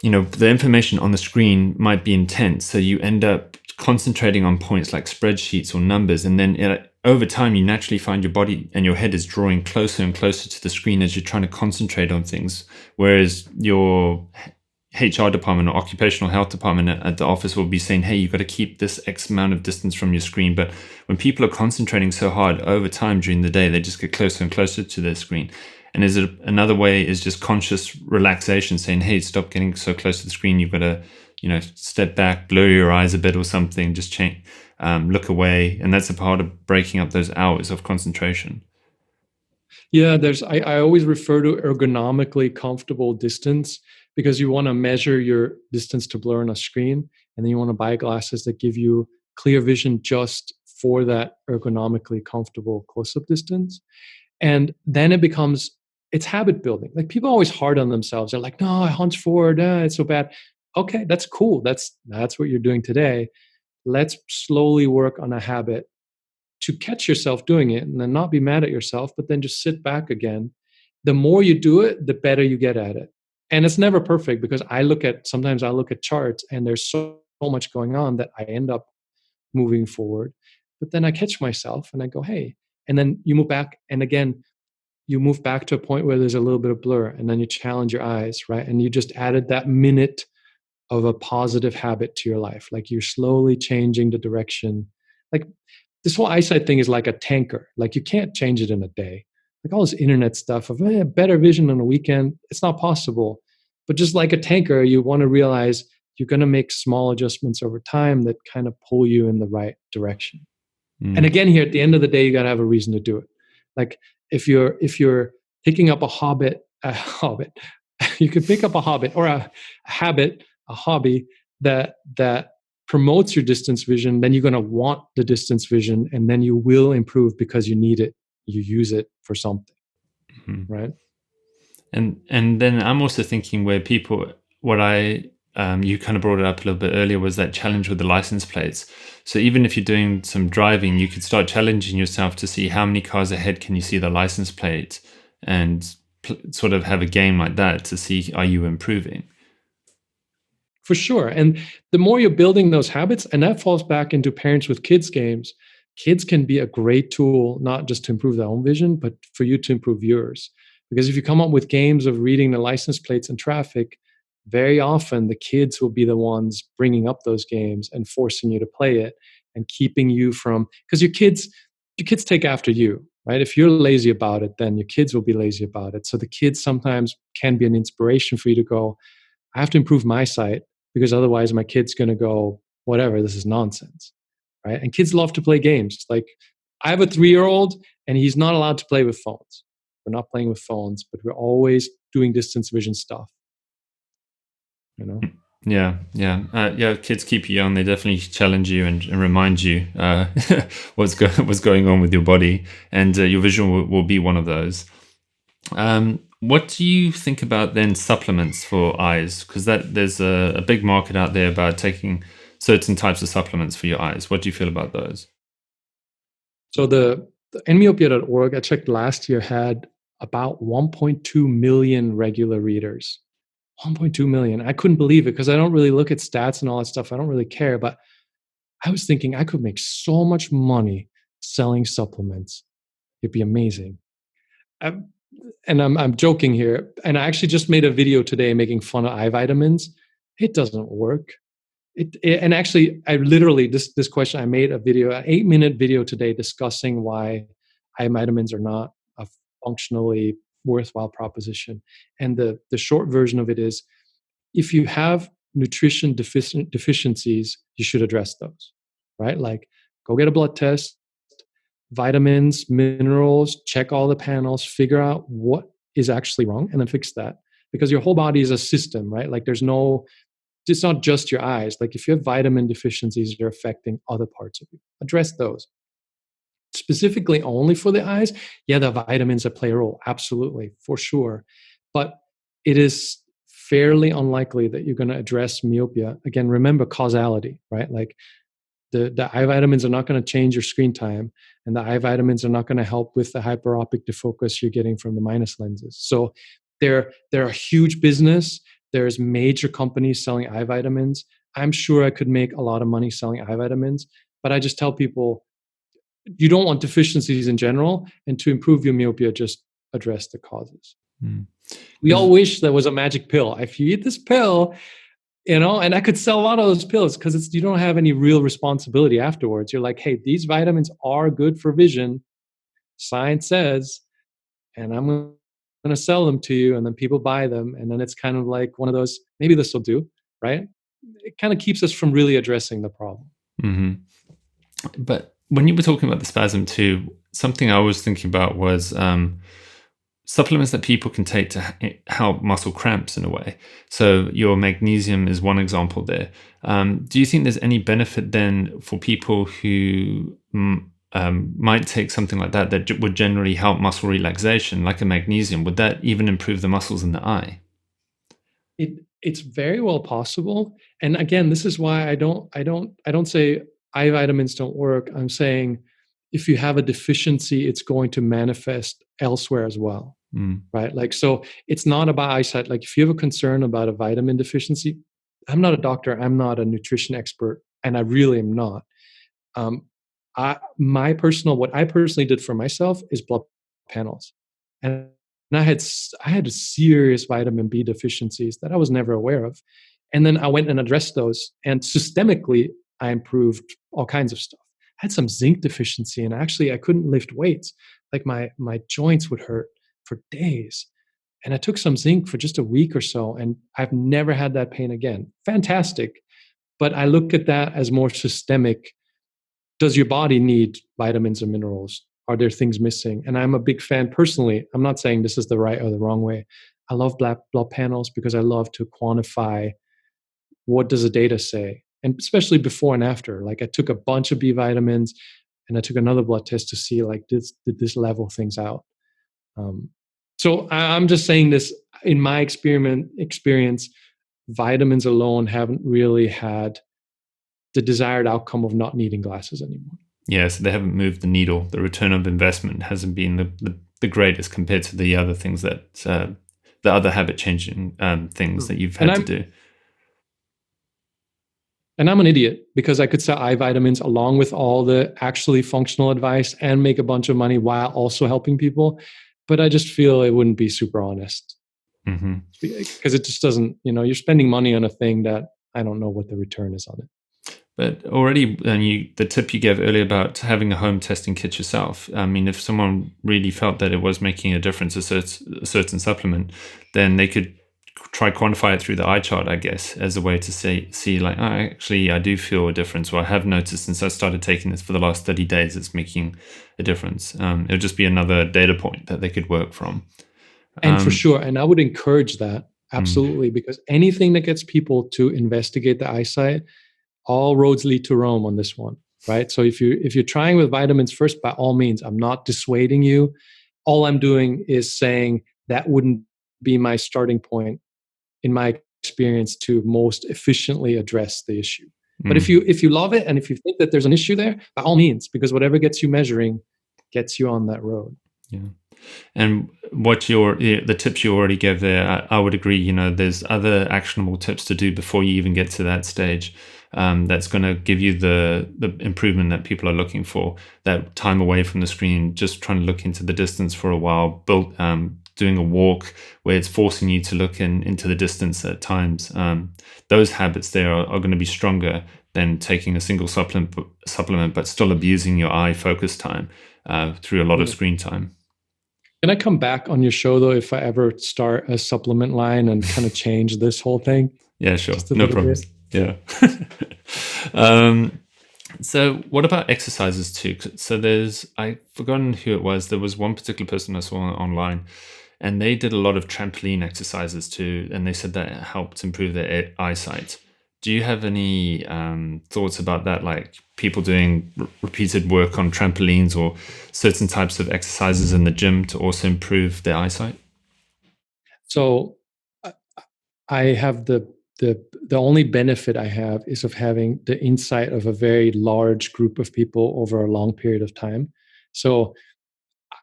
the information on the screen might be intense, so you end up concentrating on points like spreadsheets or numbers, and then over time you naturally find your body and your head is drawing closer and closer to the screen as you're trying to concentrate on things, whereas your HR department or occupational health department at the office will be saying, hey, you've got to keep this X amount of distance from your screen. But when people are concentrating so hard over time during the day, they just get closer and closer to their screen. And is it another way is just conscious relaxation, saying, hey, stop getting so close to the screen. You've got to, step back, blur your eyes a bit or something, just change, look away. And that's a part of breaking up those hours of concentration. Yeah, I always refer to ergonomically comfortable distance, because you want to measure your distance to blur on a screen, and then you want to buy glasses that give you clear vision just for that ergonomically comfortable close-up distance. And then it's habit building. Like, people are always hard on themselves. They're like, no, I hunch forward, it's so bad. Okay, that's cool. That's what you're doing today. Let's slowly work on a habit to catch yourself doing it and then not be mad at yourself, but then just sit back again. The more you do it, the better you get at it. And it's never perfect, because sometimes I look at charts and there's so much going on that I end up moving forward. But then I catch myself and I go, hey, and then you move back. And again, you move back to a point where there's a little bit of blur, and then you challenge your eyes, right? And you just added that minute of a positive habit to your life. Like, you're slowly changing the direction. Like, this whole eyesight thing is like a tanker. Like, you can't change it in a day. Like, all this internet stuff of better vision on a weekend, it's not possible. But just like a tanker, you want to realize you're going to make small adjustments over time that kind of pull you in the right direction. And again, here at the end of the day, you got to have a reason to do it. Like, if you're picking up a hobbit, you could pick up a hobbit or a habit, a hobby that promotes your distance vision, then you're going to want the distance vision, and then you will improve because you need it. You use it for something, right? And then I'm also thinking where people, you kind of brought it up a little bit earlier, was that challenge with the license plates. So even if you're doing some driving, you could start challenging yourself to see how many cars ahead can you see the license plate, and sort of have a game like that to see, are you improving? For sure. And the more you're building those habits, and that falls back into parents with kids games, kids can be a great tool, not just to improve their own vision, but for you to improve yours. Because if you come up with games of reading the license plates and traffic, very often the kids will be the ones bringing up those games and forcing you to play it and keeping you from, because your kids take after you, right? If you're lazy about it, then your kids will be lazy about it. So the kids sometimes can be an inspiration for you to go, I have to improve my sight because otherwise my kid's going to go, whatever, this is nonsense, right? And kids love to play games. Like I have a 3-year-old and he's not allowed to play with phones. We're not playing with phones, but we're always doing distance vision stuff, you know? Yeah. Kids keep you young. They definitely challenge you and remind you what's going on with your body, and your vision will be one of those. What do you think about then supplements for eyes? Because there's a big market out there about taking certain types of supplements for your eyes. What do you feel about those? So the myopia.org, I checked last year, had about 1.2 million regular readers. 1.2 million. I couldn't believe it because I don't really look at stats and all that stuff. I don't really care. But I was thinking I could make so much money selling supplements. It'd be amazing. I'm joking here. And I actually just made a video today making fun of eye vitamins. It doesn't work. And actually, I literally, this question, I made a video, an 8-minute video today discussing why eye vitamins are not a functionally worthwhile proposition. And the short version of it is, if you have nutrition deficiencies, you should address those, right? Like go get a blood test, vitamins, minerals, check all the panels, figure out what is actually wrong, and then fix that. Because your whole body is a system, right? Like it's not just your eyes. Like if you have vitamin deficiencies, they're affecting other parts of you. Address those. Specifically only for the eyes, yeah, the vitamins that play a role, absolutely, for sure. But it is fairly unlikely that you're going to address myopia. Again, remember causality, right? Like the eye vitamins are not going to change your screen time, and the eye vitamins are not going to help with the hyperopic defocus you're getting from the minus lenses. So they're a huge business. There's major companies selling eye vitamins. I'm sure I could make a lot of money selling eye vitamins, but I just tell people you don't want deficiencies in general, and to improve your myopia, just address the causes. We all wish there was a magic pill. If you eat this pill, and I could sell a lot of those pills because you don't have any real responsibility afterwards. You're like, hey, these vitamins are good for vision. Science says, and I'm going to sell them to you. And then people buy them. And then it's kind of like one of those, maybe this will do, right? It kind of keeps us from really addressing the problem. Mm-hmm. But when you were talking about the spasm too, something I was thinking about was supplements that people can take to help muscle cramps in a way. So your magnesium is one example there. Do you think there's any benefit then for people who might take something like that would generally help muscle relaxation, like a magnesium? Would that even improve the muscles in the eye? It's very well possible. And again, this is why I don't say eye vitamins don't work. I'm saying if you have a deficiency, it's going to manifest elsewhere as well. Right? Like, so it's not about eyesight. Like if you have a concern about a vitamin deficiency, I'm not a doctor, I'm not a nutrition expert, and I really am not. What I personally did for myself is blood panels. And I had serious vitamin B deficiencies that I was never aware of. And then I went and addressed those. And systemically, I improved all kinds of stuff. I had some zinc deficiency, and actually I couldn't lift weights. Like my joints would hurt for days. And I took some zinc for just a week or so, and I've never had that pain again. Fantastic. But I look at that as more systemic. Does your body need vitamins and minerals? Are there things missing? And I'm a big fan personally. I'm not saying this is the right or the wrong way. I love blood panels because I love to quantify what does the data say, and especially before and after. Like I took a bunch of B vitamins and I took another blood test to see like did this level things out. So I'm just saying this in my experience, vitamins alone haven't really had the desired outcome of not needing glasses anymore. Yeah, so they haven't moved the needle. The return of investment hasn't been the greatest compared to the other things that the other habit changing things that you've had to do. And I'm an idiot because I could sell eye vitamins along with all the actually functional advice and make a bunch of money while also helping people. But I just feel it wouldn't be super honest. Because it just doesn't, you're spending money on a thing that I don't know what the return is on it. But already, and the tip you gave earlier about having a home testing kit yourself. I mean, if someone really felt that it was making a difference, a certain supplement, then they could try quantify it through the eye chart, I guess, as a way to see like, oh, actually, I do feel a difference, or I have noticed since I started taking this for the last 30 days, it's making a difference. It'll just be another data point that they could work from. And for sure, and I would encourage that Mm, absolutely, because anything that gets people to investigate the eyesight, all roads lead to Rome on this one, right? So if you're trying with vitamins first, by all means, I'm not dissuading you. All I'm doing is saying that wouldn't be my starting point in my experience to most efficiently address the issue. But mm. if you love it and if you think that there's an issue there, by all means, because whatever gets you measuring gets you on that road. Yeah. And the tips you already gave there, I would agree. You know, there's other actionable tips to do before you even get to that stage. That's going to give you the improvement that people are looking for. That time away from the screen, just trying to look into the distance for a while, doing a walk where it's forcing you to look into the distance at times. Those habits there are going to be stronger than taking a single supplement, but still abusing your eye focus time through a lot of screen time. Can I come back on your show though if I ever start a supplement line and kind of change this whole thing Yeah, sure. just a No little bit? problems. Yeah. um, so what about exercises too? So I've forgotten who it was. There was one particular person I saw online and they did a lot of trampoline exercises too. And they said that it helped improve their eyesight. Do you have any thoughts about that? Like people doing repeated work on trampolines or certain types of exercises in the gym to also improve their eyesight? So I I have the only benefit I have is of having the insight of a very large group of people over a long period of time. So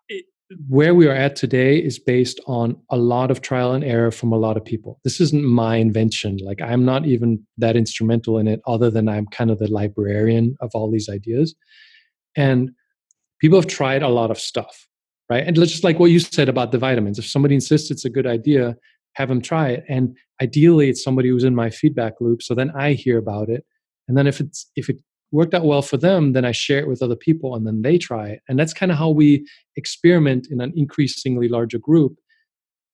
it, where we are at today is based on a lot of trial and error from a lot of people. This isn't my invention. Like I'm not even that instrumental in it, other than I'm kind of the librarian of all these ideas. And people have tried a lot of stuff, right? And just like what you said about the vitamins, if somebody insists it's a good idea, have them try it. And ideally, it's somebody who's in my feedback loop. So then I hear about it, and then if it worked out well for them, then I share it with other people, and then they try it. And that's kind of how we experiment in an increasingly larger group.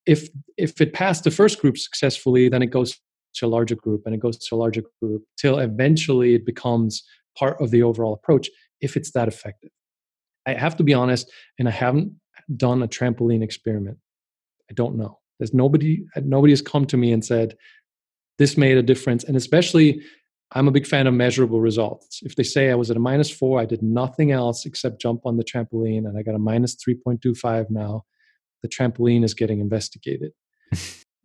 If it passed the first group successfully, then it goes to a larger group, and it goes to a larger group till eventually it becomes part of the overall approach. If it's that effective. I have to be honest, and I haven't done a trampoline experiment. I don't know. There's nobody has come to me and said this made a difference. And especially, I'm a big fan of measurable results. If they say I was at a -4, I did nothing else except jump on the trampoline, and I got a -3.25 now, the trampoline is getting investigated.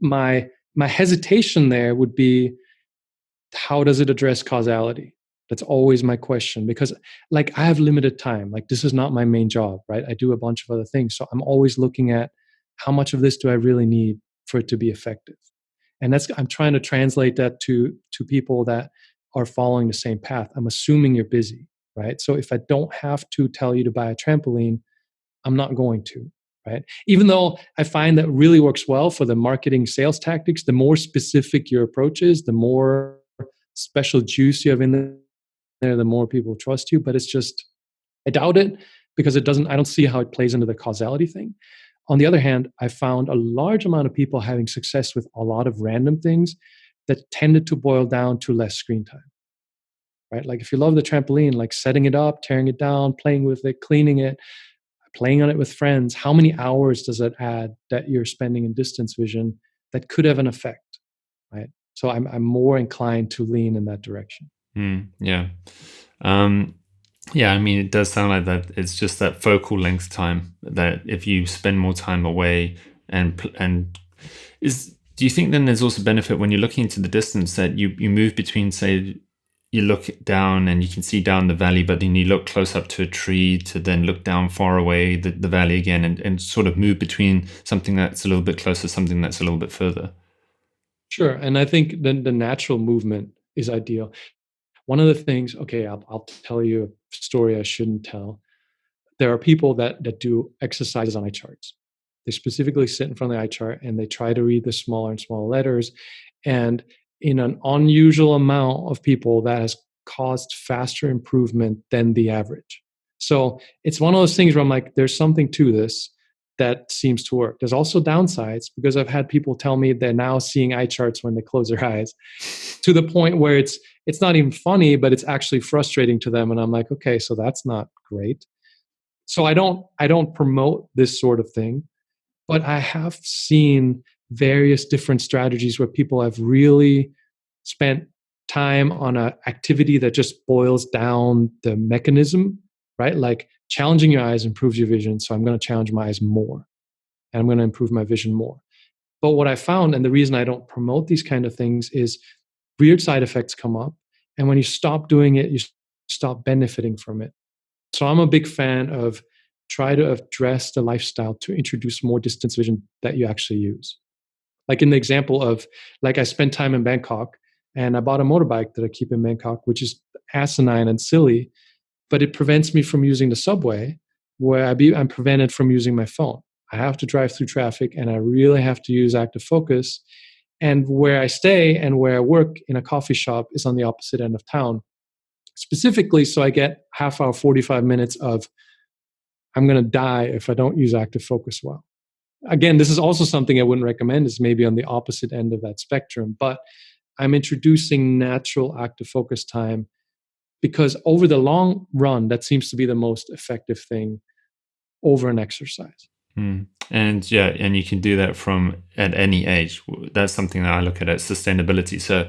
My hesitation there would be, how does it address causality? That's always my question, because like I have limited time. Like this is not my main job, right? I do a bunch of other things. So I'm always looking at how much of this do I really need for it to be effective? And I'm trying to translate that to people that are following the same path. I'm assuming you're busy, right? So if I don't have to tell you to buy a trampoline, I'm not going to, right? Even though I find that really works well for the marketing sales tactics, the more specific your approach is, the more special juice you have in there, the more people trust you. But it's just, I doubt it, because I don't see how it plays into the causality thing. On the other hand, I found a large amount of people having success with a lot of random things that tended to boil down to less screen time, right? Like if you love the trampoline, like setting it up, tearing it down, playing with it, cleaning it, playing on it with friends, how many hours does it add that you're spending in distance vision that could have an effect, right? So I'm more inclined to lean in that direction. Yeah. Um, yeah, I mean, it does sound like that. It's just that focal length time that if you spend more time away and do you think then there's also benefit when you're looking into the distance that you move between, say, you look down and you can see down the valley, but then you look close up to a tree to then look down far away the valley again and sort of move between something that's a little bit closer, something that's a little bit further. Sure. And I think the natural movement is ideal. One of the things, okay, I'll tell you a story I shouldn't tell. There are people that do exercises on eye charts. They specifically sit in front of the eye chart and they try to read the smaller and smaller letters. And in an unusual amount of people, that has caused faster improvement than the average. So it's one of those things where I'm like, there's something to this that seems to work. There's also downsides, because I've had people tell me they're now seeing eye charts when they close their eyes, to the point where it's not even funny, but it's actually frustrating to them. And I'm like, okay, so that's not great. So I don't promote this sort of thing, but I have seen various different strategies where people have really spent time on an activity that just boils down the mechanism, right? Like challenging your eyes improves your vision. So I'm going to challenge my eyes more, and I'm going to improve my vision more. But what I found, and the reason I don't promote these kind of things, is weird side effects come up. And when you stop doing it, you stop benefiting from it. So I'm a big fan of try to address the lifestyle to introduce more distance vision that you actually use. Like in the example of, like, I spent time in Bangkok and I bought a motorbike that I keep in Bangkok, which is asinine and silly, but it prevents me from using the subway, where I'm prevented from using my phone. I have to drive through traffic and I really have to use active focus. And where I stay and where I work in a coffee shop is on the opposite end of town. Specifically, so I get half hour, 45 minutes of, I'm going to die if I don't use active focus well. Again, this is also something I wouldn't recommend, is maybe on the opposite end of that spectrum, but I'm introducing natural active focus time, because over the long run, that seems to be the most effective thing over an exercise. And you can do that from at any age. That's something that I look at as sustainability. So,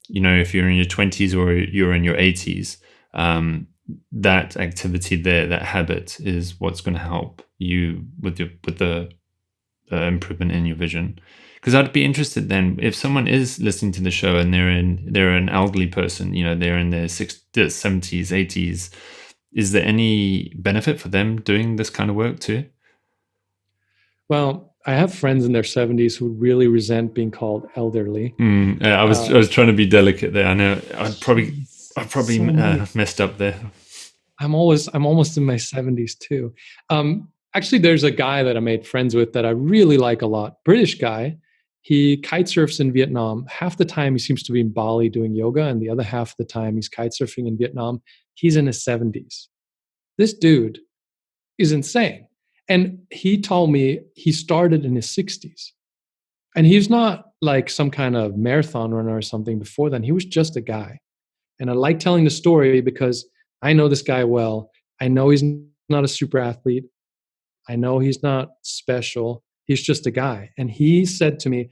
if you're in your 20s or you're in your 80s, that activity there, that habit, is what's going to help you with the improvement in your vision. Because I'd be interested then, if someone is listening to the show and they're an elderly person, they're in their 60s, 70s, 80s, is there any benefit for them doing this kind of work too? Well, I have friends in their 70s who really resent being called elderly. I was trying to be delicate there. I know I probably so messed up there. I'm almost in my 70s too. Actually, there's a guy that I made friends with that I really like a lot. British guy. He kite surfs in Vietnam. Half the time he seems to be in Bali doing yoga, and the other half of the time he's kite surfing in Vietnam. He's in his 70s. This dude is insane. And he told me he started in his 60s. And he's not like some kind of marathon runner or something before then. He was just a guy. And I like telling the story because I know this guy well. I know he's not a super athlete. I know he's not special. He's just a guy. And he said to me,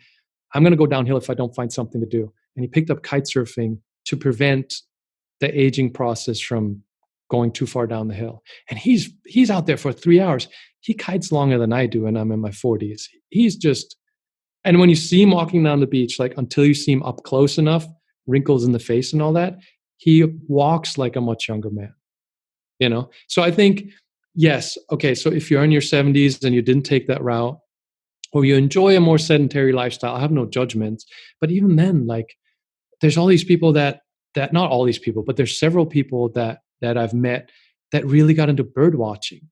I'm going to go downhill if I don't find something to do. And he picked up kite surfing to prevent the aging process from going too far down the hill. And he's out there for 3 hours. He kites longer than I do, and I'm in my 40s. He's just, and when you see him walking down the beach, like until you see him up close enough, wrinkles in the face and all that, he walks like a much younger man. So I think, yes, okay, so if you're in your 70s and you didn't take that route, or you enjoy a more sedentary lifestyle, I have no judgments. But even then, like, there's all these people that not all these people, but there's several people that I've met that really got into bird watching.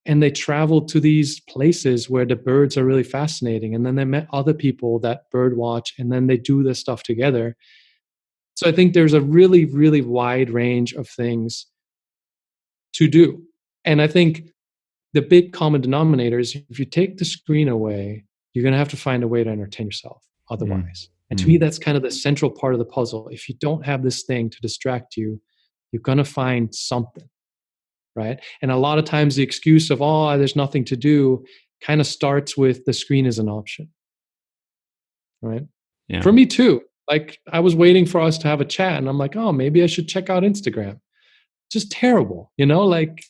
And they traveled to these places where the birds are really fascinating. And then they met other people that bird watch, and then they do this stuff together. So I think there's a really, really wide range of things to do. And I think the big common denominator is, if you take the screen away, you're going to have to find a way to entertain yourself otherwise. And to me, that's kind of the central part of the puzzle. If you don't have this thing to distract you, you're going to find something, right? And a lot of times the excuse of, oh, there's nothing to do, kind of starts with the screen as an option, right? Yeah. For me too. Like, I was waiting for us to have a chat, and I'm like, oh, maybe I should check out Instagram. Just terrible, like,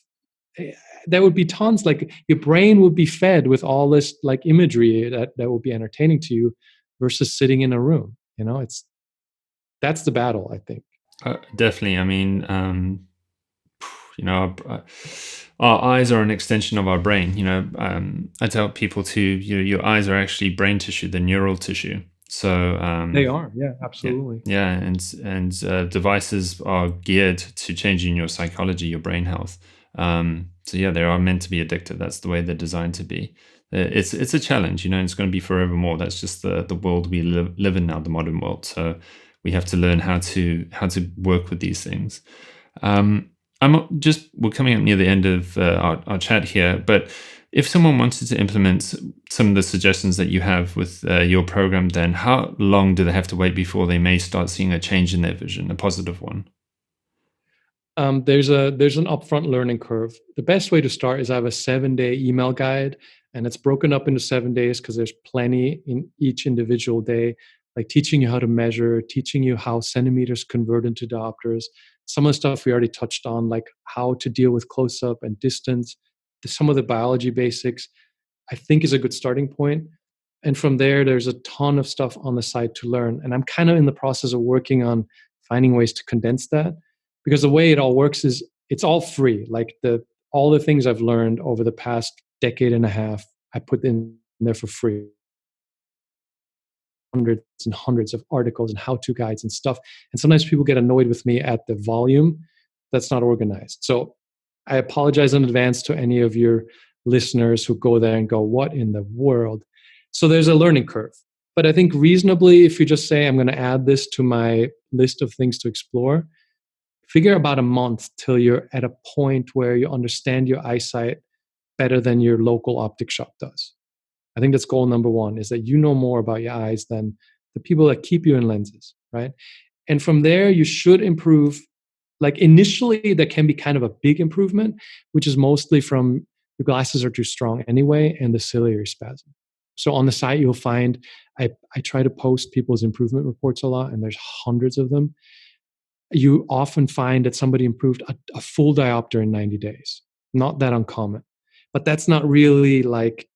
there would be tons, like, your brain would be fed with all this like imagery that would be entertaining to you, versus sitting in a room. That's the battle, I think. Definitely. I mean, our eyes are an extension of our brain. I tell people your eyes are actually brain tissue, the neural tissue. So they are, yeah, absolutely. Yeah, and devices are geared to changing your psychology, your brain health. So yeah, they are meant to be addictive. That's the way they're designed to be. It's a challenge, and it's going to be forevermore. That's just the world we live in now, the modern world. So we have to learn how to work with these things. We're coming up near the end of our chat here, but if someone wanted to implement some of the suggestions that you have with your program, then how long do they have to wait before they may start seeing a change in their vision, a positive one? There's an upfront learning curve. The best way to start is I have a 7-day email guide, and it's broken up into 7 days because there's plenty in each individual day, like teaching you how to measure, teaching you how centimeters convert into diopters. Some of the stuff we already touched on, like how to deal with close up and distance. Some of the biology basics, I think, is a good starting point. And from there, there's a ton of stuff on the side to learn. And I'm kind of in the process of working on finding ways to condense that, because the way it all works is it's all free. Like all the things I've learned over the past decade and a half, I put in there for free. Hundreds and hundreds of articles and how-to guides and stuff. And sometimes people get annoyed with me at the volume that's not organized. So I apologize in advance to any of your listeners who go there and go, what in the world? So there's a learning curve. But I think reasonably, if you just say, I'm going to add this to my list of things to explore, figure about a month till you're at a point where you understand your eyesight better than your local optic shop does. I think that's goal number one, is that you know more about your eyes than the people that keep you in lenses, right? And from there, you should improve. Like initially, there can be kind of a big improvement, which is mostly from your glasses are too strong anyway and the ciliary spasm. So on the site, you'll find I try to post people's improvement reports a lot, and there's hundreds of them. You often find that somebody improved a full diopter in 90 days. Not that uncommon. But that's not really like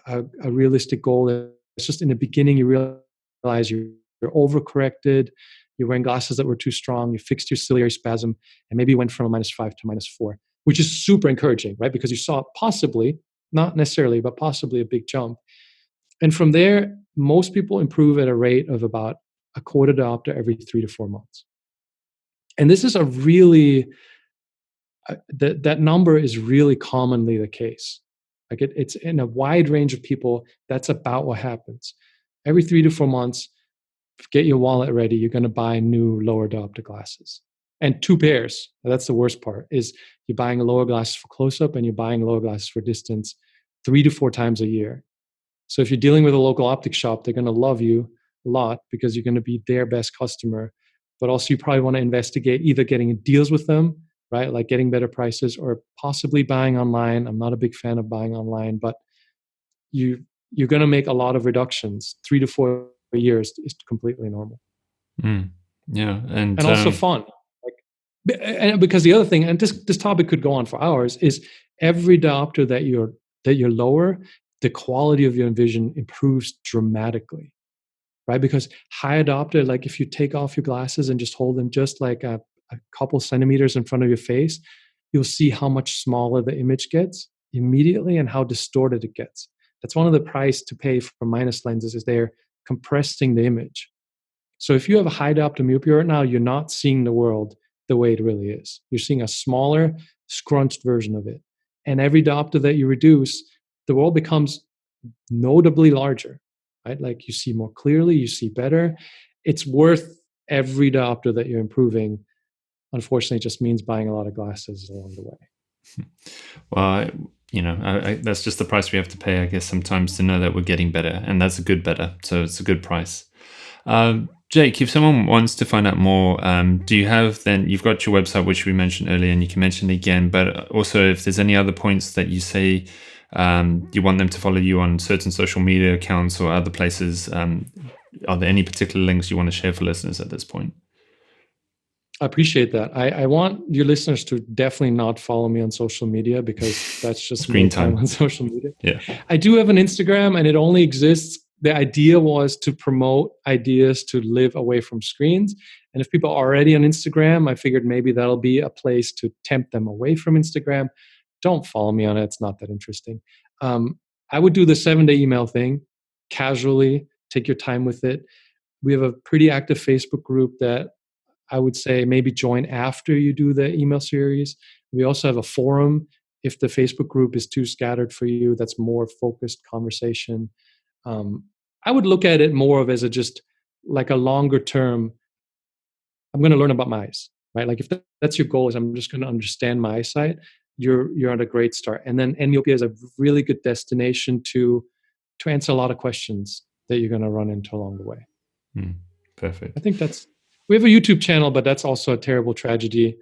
a realistic goal. It's just in the beginning, you realize you're overcorrected, you're wearing glasses that were too strong, you fixed your ciliary spasm, and maybe you went from a -5 to -4, which is super encouraging, right? Because you saw possibly, not necessarily, but possibly a big jump. And from there, most people improve at a rate of about a quarter diopter every 3 to 4 months. And this is a really, that number is really commonly the case. Like it's in a wide range of people, that's about what happens. Every 3 to 4 months, get your wallet ready, you're going to buy new lower diopter glasses. And 2 pairs. That's the worst part, is you're buying lower glasses for close-up and you're buying lower glasses for distance 3 to 4 times a year. So if you're dealing with a local optic shop, they're going to love you a lot because you're going to be their best customer. But also you probably want to investigate either getting deals with them, right? Like getting better prices, or possibly buying online. I'm not a big fan of buying online, but you're going to make a lot of reductions. 3 to 4 years is completely normal. Yeah, and also fun. And because the other thing, and this topic could go on for hours, is every diopter that you're lower, the quality of your vision improves dramatically, right? Because high diopter, like if you take off your glasses and just hold them just like a couple centimeters in front of your face, you'll see how much smaller the image gets immediately and how distorted it gets. That's one of the price to pay for minus lenses, is they're compressing the image. So if you have a high diopter myopia right now, you're not seeing the world the way it really is. You're seeing a smaller, scrunched version of it. And every diopter that you reduce, the world becomes notably larger, right? Like you see more clearly, you see better. It's worth every diopter that you're improving. Unfortunately, it just means buying a lot of glasses along the way. Well, that's just the price we have to pay, I guess, sometimes, to know that we're getting better, and that's a good better. So it's a good price. Jake, if someone wants to find out more, do you have, then you've got your website, which we mentioned earlier, and you can mention it again, but also if there's any other points that you say you want them to follow you on certain social media accounts or other places, are there any particular links you want to share for listeners at this point? I appreciate that. I want your listeners to definitely not follow me on social media, because that's just screen time on social media. Yeah, I do have an Instagram, and it only exists. The idea was to promote ideas to live away from screens. And if people are already on Instagram, I figured maybe that'll be a place to tempt them away from Instagram. Don't follow me on it. It's not that interesting. I would do the 7-day email thing casually, take your time with it. We have a pretty active Facebook group that I would say maybe join after you do the email series. We also have a forum. If the Facebook group is too scattered for you, that's more focused conversation. I would look at it more of as just like a longer term I'm going to learn about my eyes, right? Like if that's your goal, is I'm just going to understand my eyesight, you're at a great start. And then myopia is a really good destination to answer a lot of questions that you're going to run into along the way. Perfect. I think we have a YouTube channel, but that's also a terrible tragedy.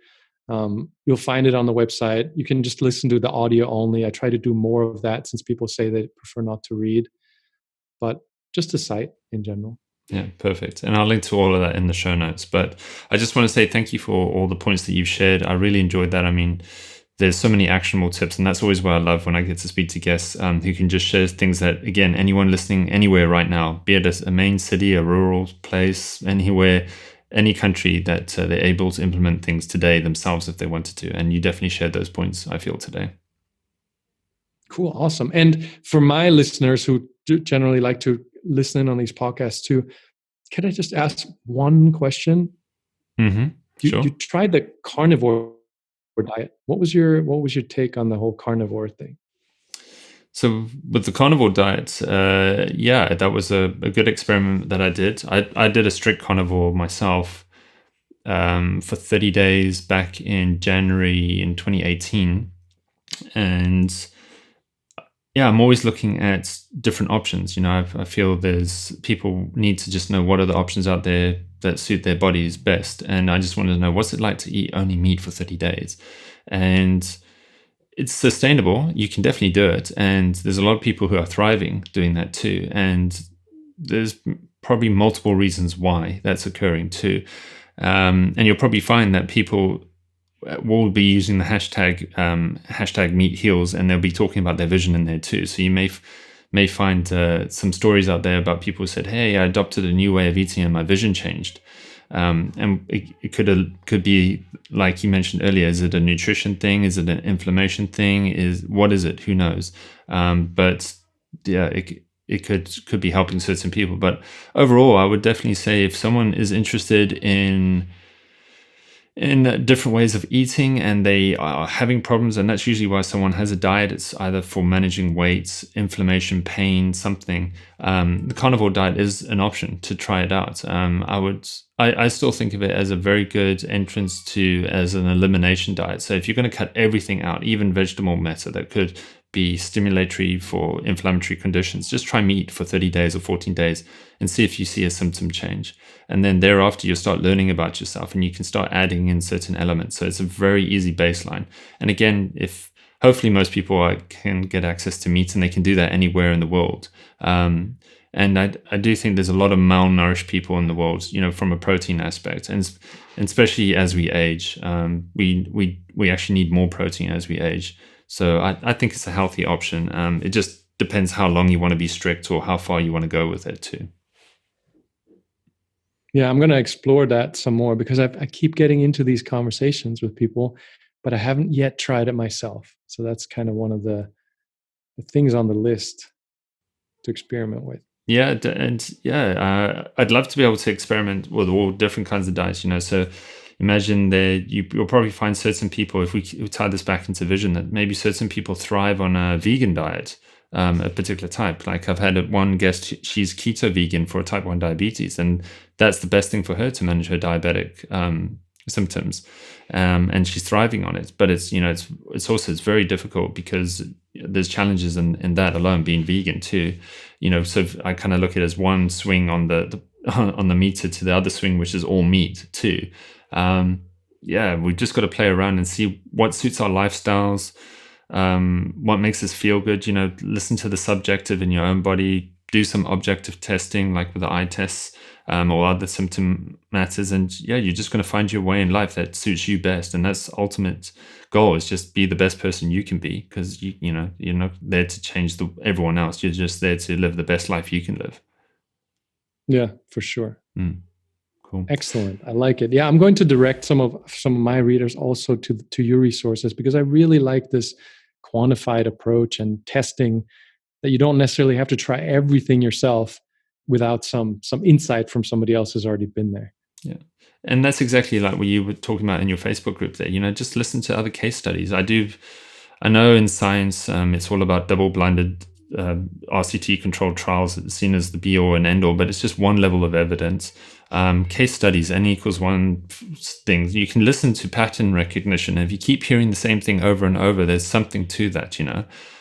You'll find it on the website. You can just listen to the audio only. I try to do more of that since people say they prefer not to read, but just a site in general. Yeah, perfect. And I'll link to all of that in the show notes. But I just want to say thank you for all the points that you've shared. I really enjoyed that. I mean, there's so many actionable tips, and that's always what I love when I get to speak to guests who can just share things that, again, anyone listening anywhere right now, be it a main city, a rural place, anywhere, any country, that they're able to implement things today themselves if they wanted to. And you definitely shared those points, I feel, today. Cool. Awesome. And for my listeners who generally like to listen in on these podcasts too, can I just ask one question? Sure. You tried the carnivore diet. What was your take on the whole carnivore thing? So with the carnivore diet, that was a good experiment that I did. I did a strict carnivore myself for 30 days back in January in 2018. And yeah, I'm always looking at different options. I feel people need to just know what are the options out there that suit their bodies best. And I just wanted to know, what's it like to eat only meat for 30 days? And it's sustainable. You can definitely do it. And there's a lot of people who are thriving doing that too. And there's probably multiple reasons why that's occurring too. And you'll probably find that people will be using the hashtag meat heals, and they'll be talking about their vision in there too. So you may find some stories out there about people who said, "Hey, I adopted a new way of eating and my vision changed." And it could be like you mentioned earlier. Is it a nutrition thing? Is it an inflammation thing? What is it? Who knows? But yeah, it could be helping certain people. But overall, I would definitely say if someone is interested in different ways of eating and they are having problems, and that's usually why someone has a diet, it's either for managing weight, inflammation, pain, something, the carnivore diet is an option to try it out. I still think of it as a very good entrance as an elimination diet. So if you're going to cut everything out, even vegetable matter that could be stimulatory for inflammatory conditions, just try meat for 30 days or 14 days and see if you see a symptom change. And then thereafter, you'll start learning about yourself and you can start adding in certain elements. So it's a very easy baseline. And again, hopefully most people can get access to meat, and they can do that anywhere in the world. And I do think there's a lot of malnourished people in the world, from a protein aspect, and especially as we age, we actually need more protein as we age. So I think it's a healthy option. It just depends how long you want to be strict or how far you want to go with it too. Yeah, I'm going to explore that some more because I keep getting into these conversations with people, but I haven't yet tried it myself. So that's kind of one of the things on the list to experiment with. Yeah, I'd love to be able to experiment with all different kinds of diets. So imagine that you'll probably find certain people, if we tie this back into vision, that maybe certain people thrive on a vegan diet, a particular type. Like I've had one guest, she's keto vegan for type 1 diabetes, and that's the best thing for her to manage her diabetic symptoms, and she's thriving on it. But it's it's very difficult because there's challenges in that alone, being vegan too. So I kind of look at it as one swing on the meter to the other swing, which is all meat too. We've just got to play around and see what suits our lifestyles, what makes us feel good. Listen to the subjective in your own body, do some objective testing like with the eye tests, or other symptom matters, and you're just going to find your way in life that suits you best. And that's ultimate goal, is just be the best person you can be, because you're not there to change everyone else. You're just there to live the best life you can live. Yeah, for sure. Cool. Excellent. I like it. Yeah, I'm going to direct some of my readers also to your resources, because I really like this quantified approach and testing, that you don't necessarily have to try everything yourself without some insight from somebody else who's already been there. Yeah. And that's exactly like what you were talking about in your Facebook group there. Just listen to other case studies. I know in science, it's all about double-blinded RCT controlled trials, seen as the be-all and end-all, but it's just one level of evidence. case studies, n equals 1 things. You can listen to pattern recognition. If you keep hearing the same thing over and over, there's something to that,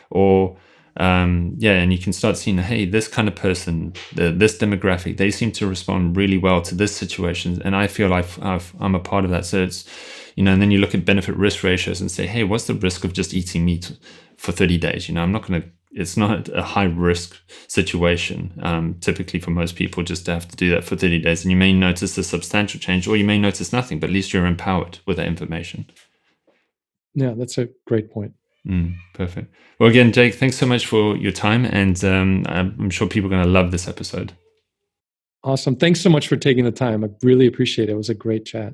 or and you can start seeing, hey, this kind of person, this demographic, they seem to respond really well to this situation, and I feel I'm a part of that. So it's, and then you look at benefit risk ratios and say, hey, what's the risk of just eating meat for 30 days? I'm not going to, it's not a high risk situation typically for most people just to have to do that for 30 days. And you may notice a substantial change, or you may notice nothing, but at least you're empowered with that information. Yeah, that's a great point. Perfect. Well, again, Jake, thanks so much for your time. And I'm sure people are going to love this episode. Awesome. Thanks so much for taking the time. I really appreciate it. It was a great chat.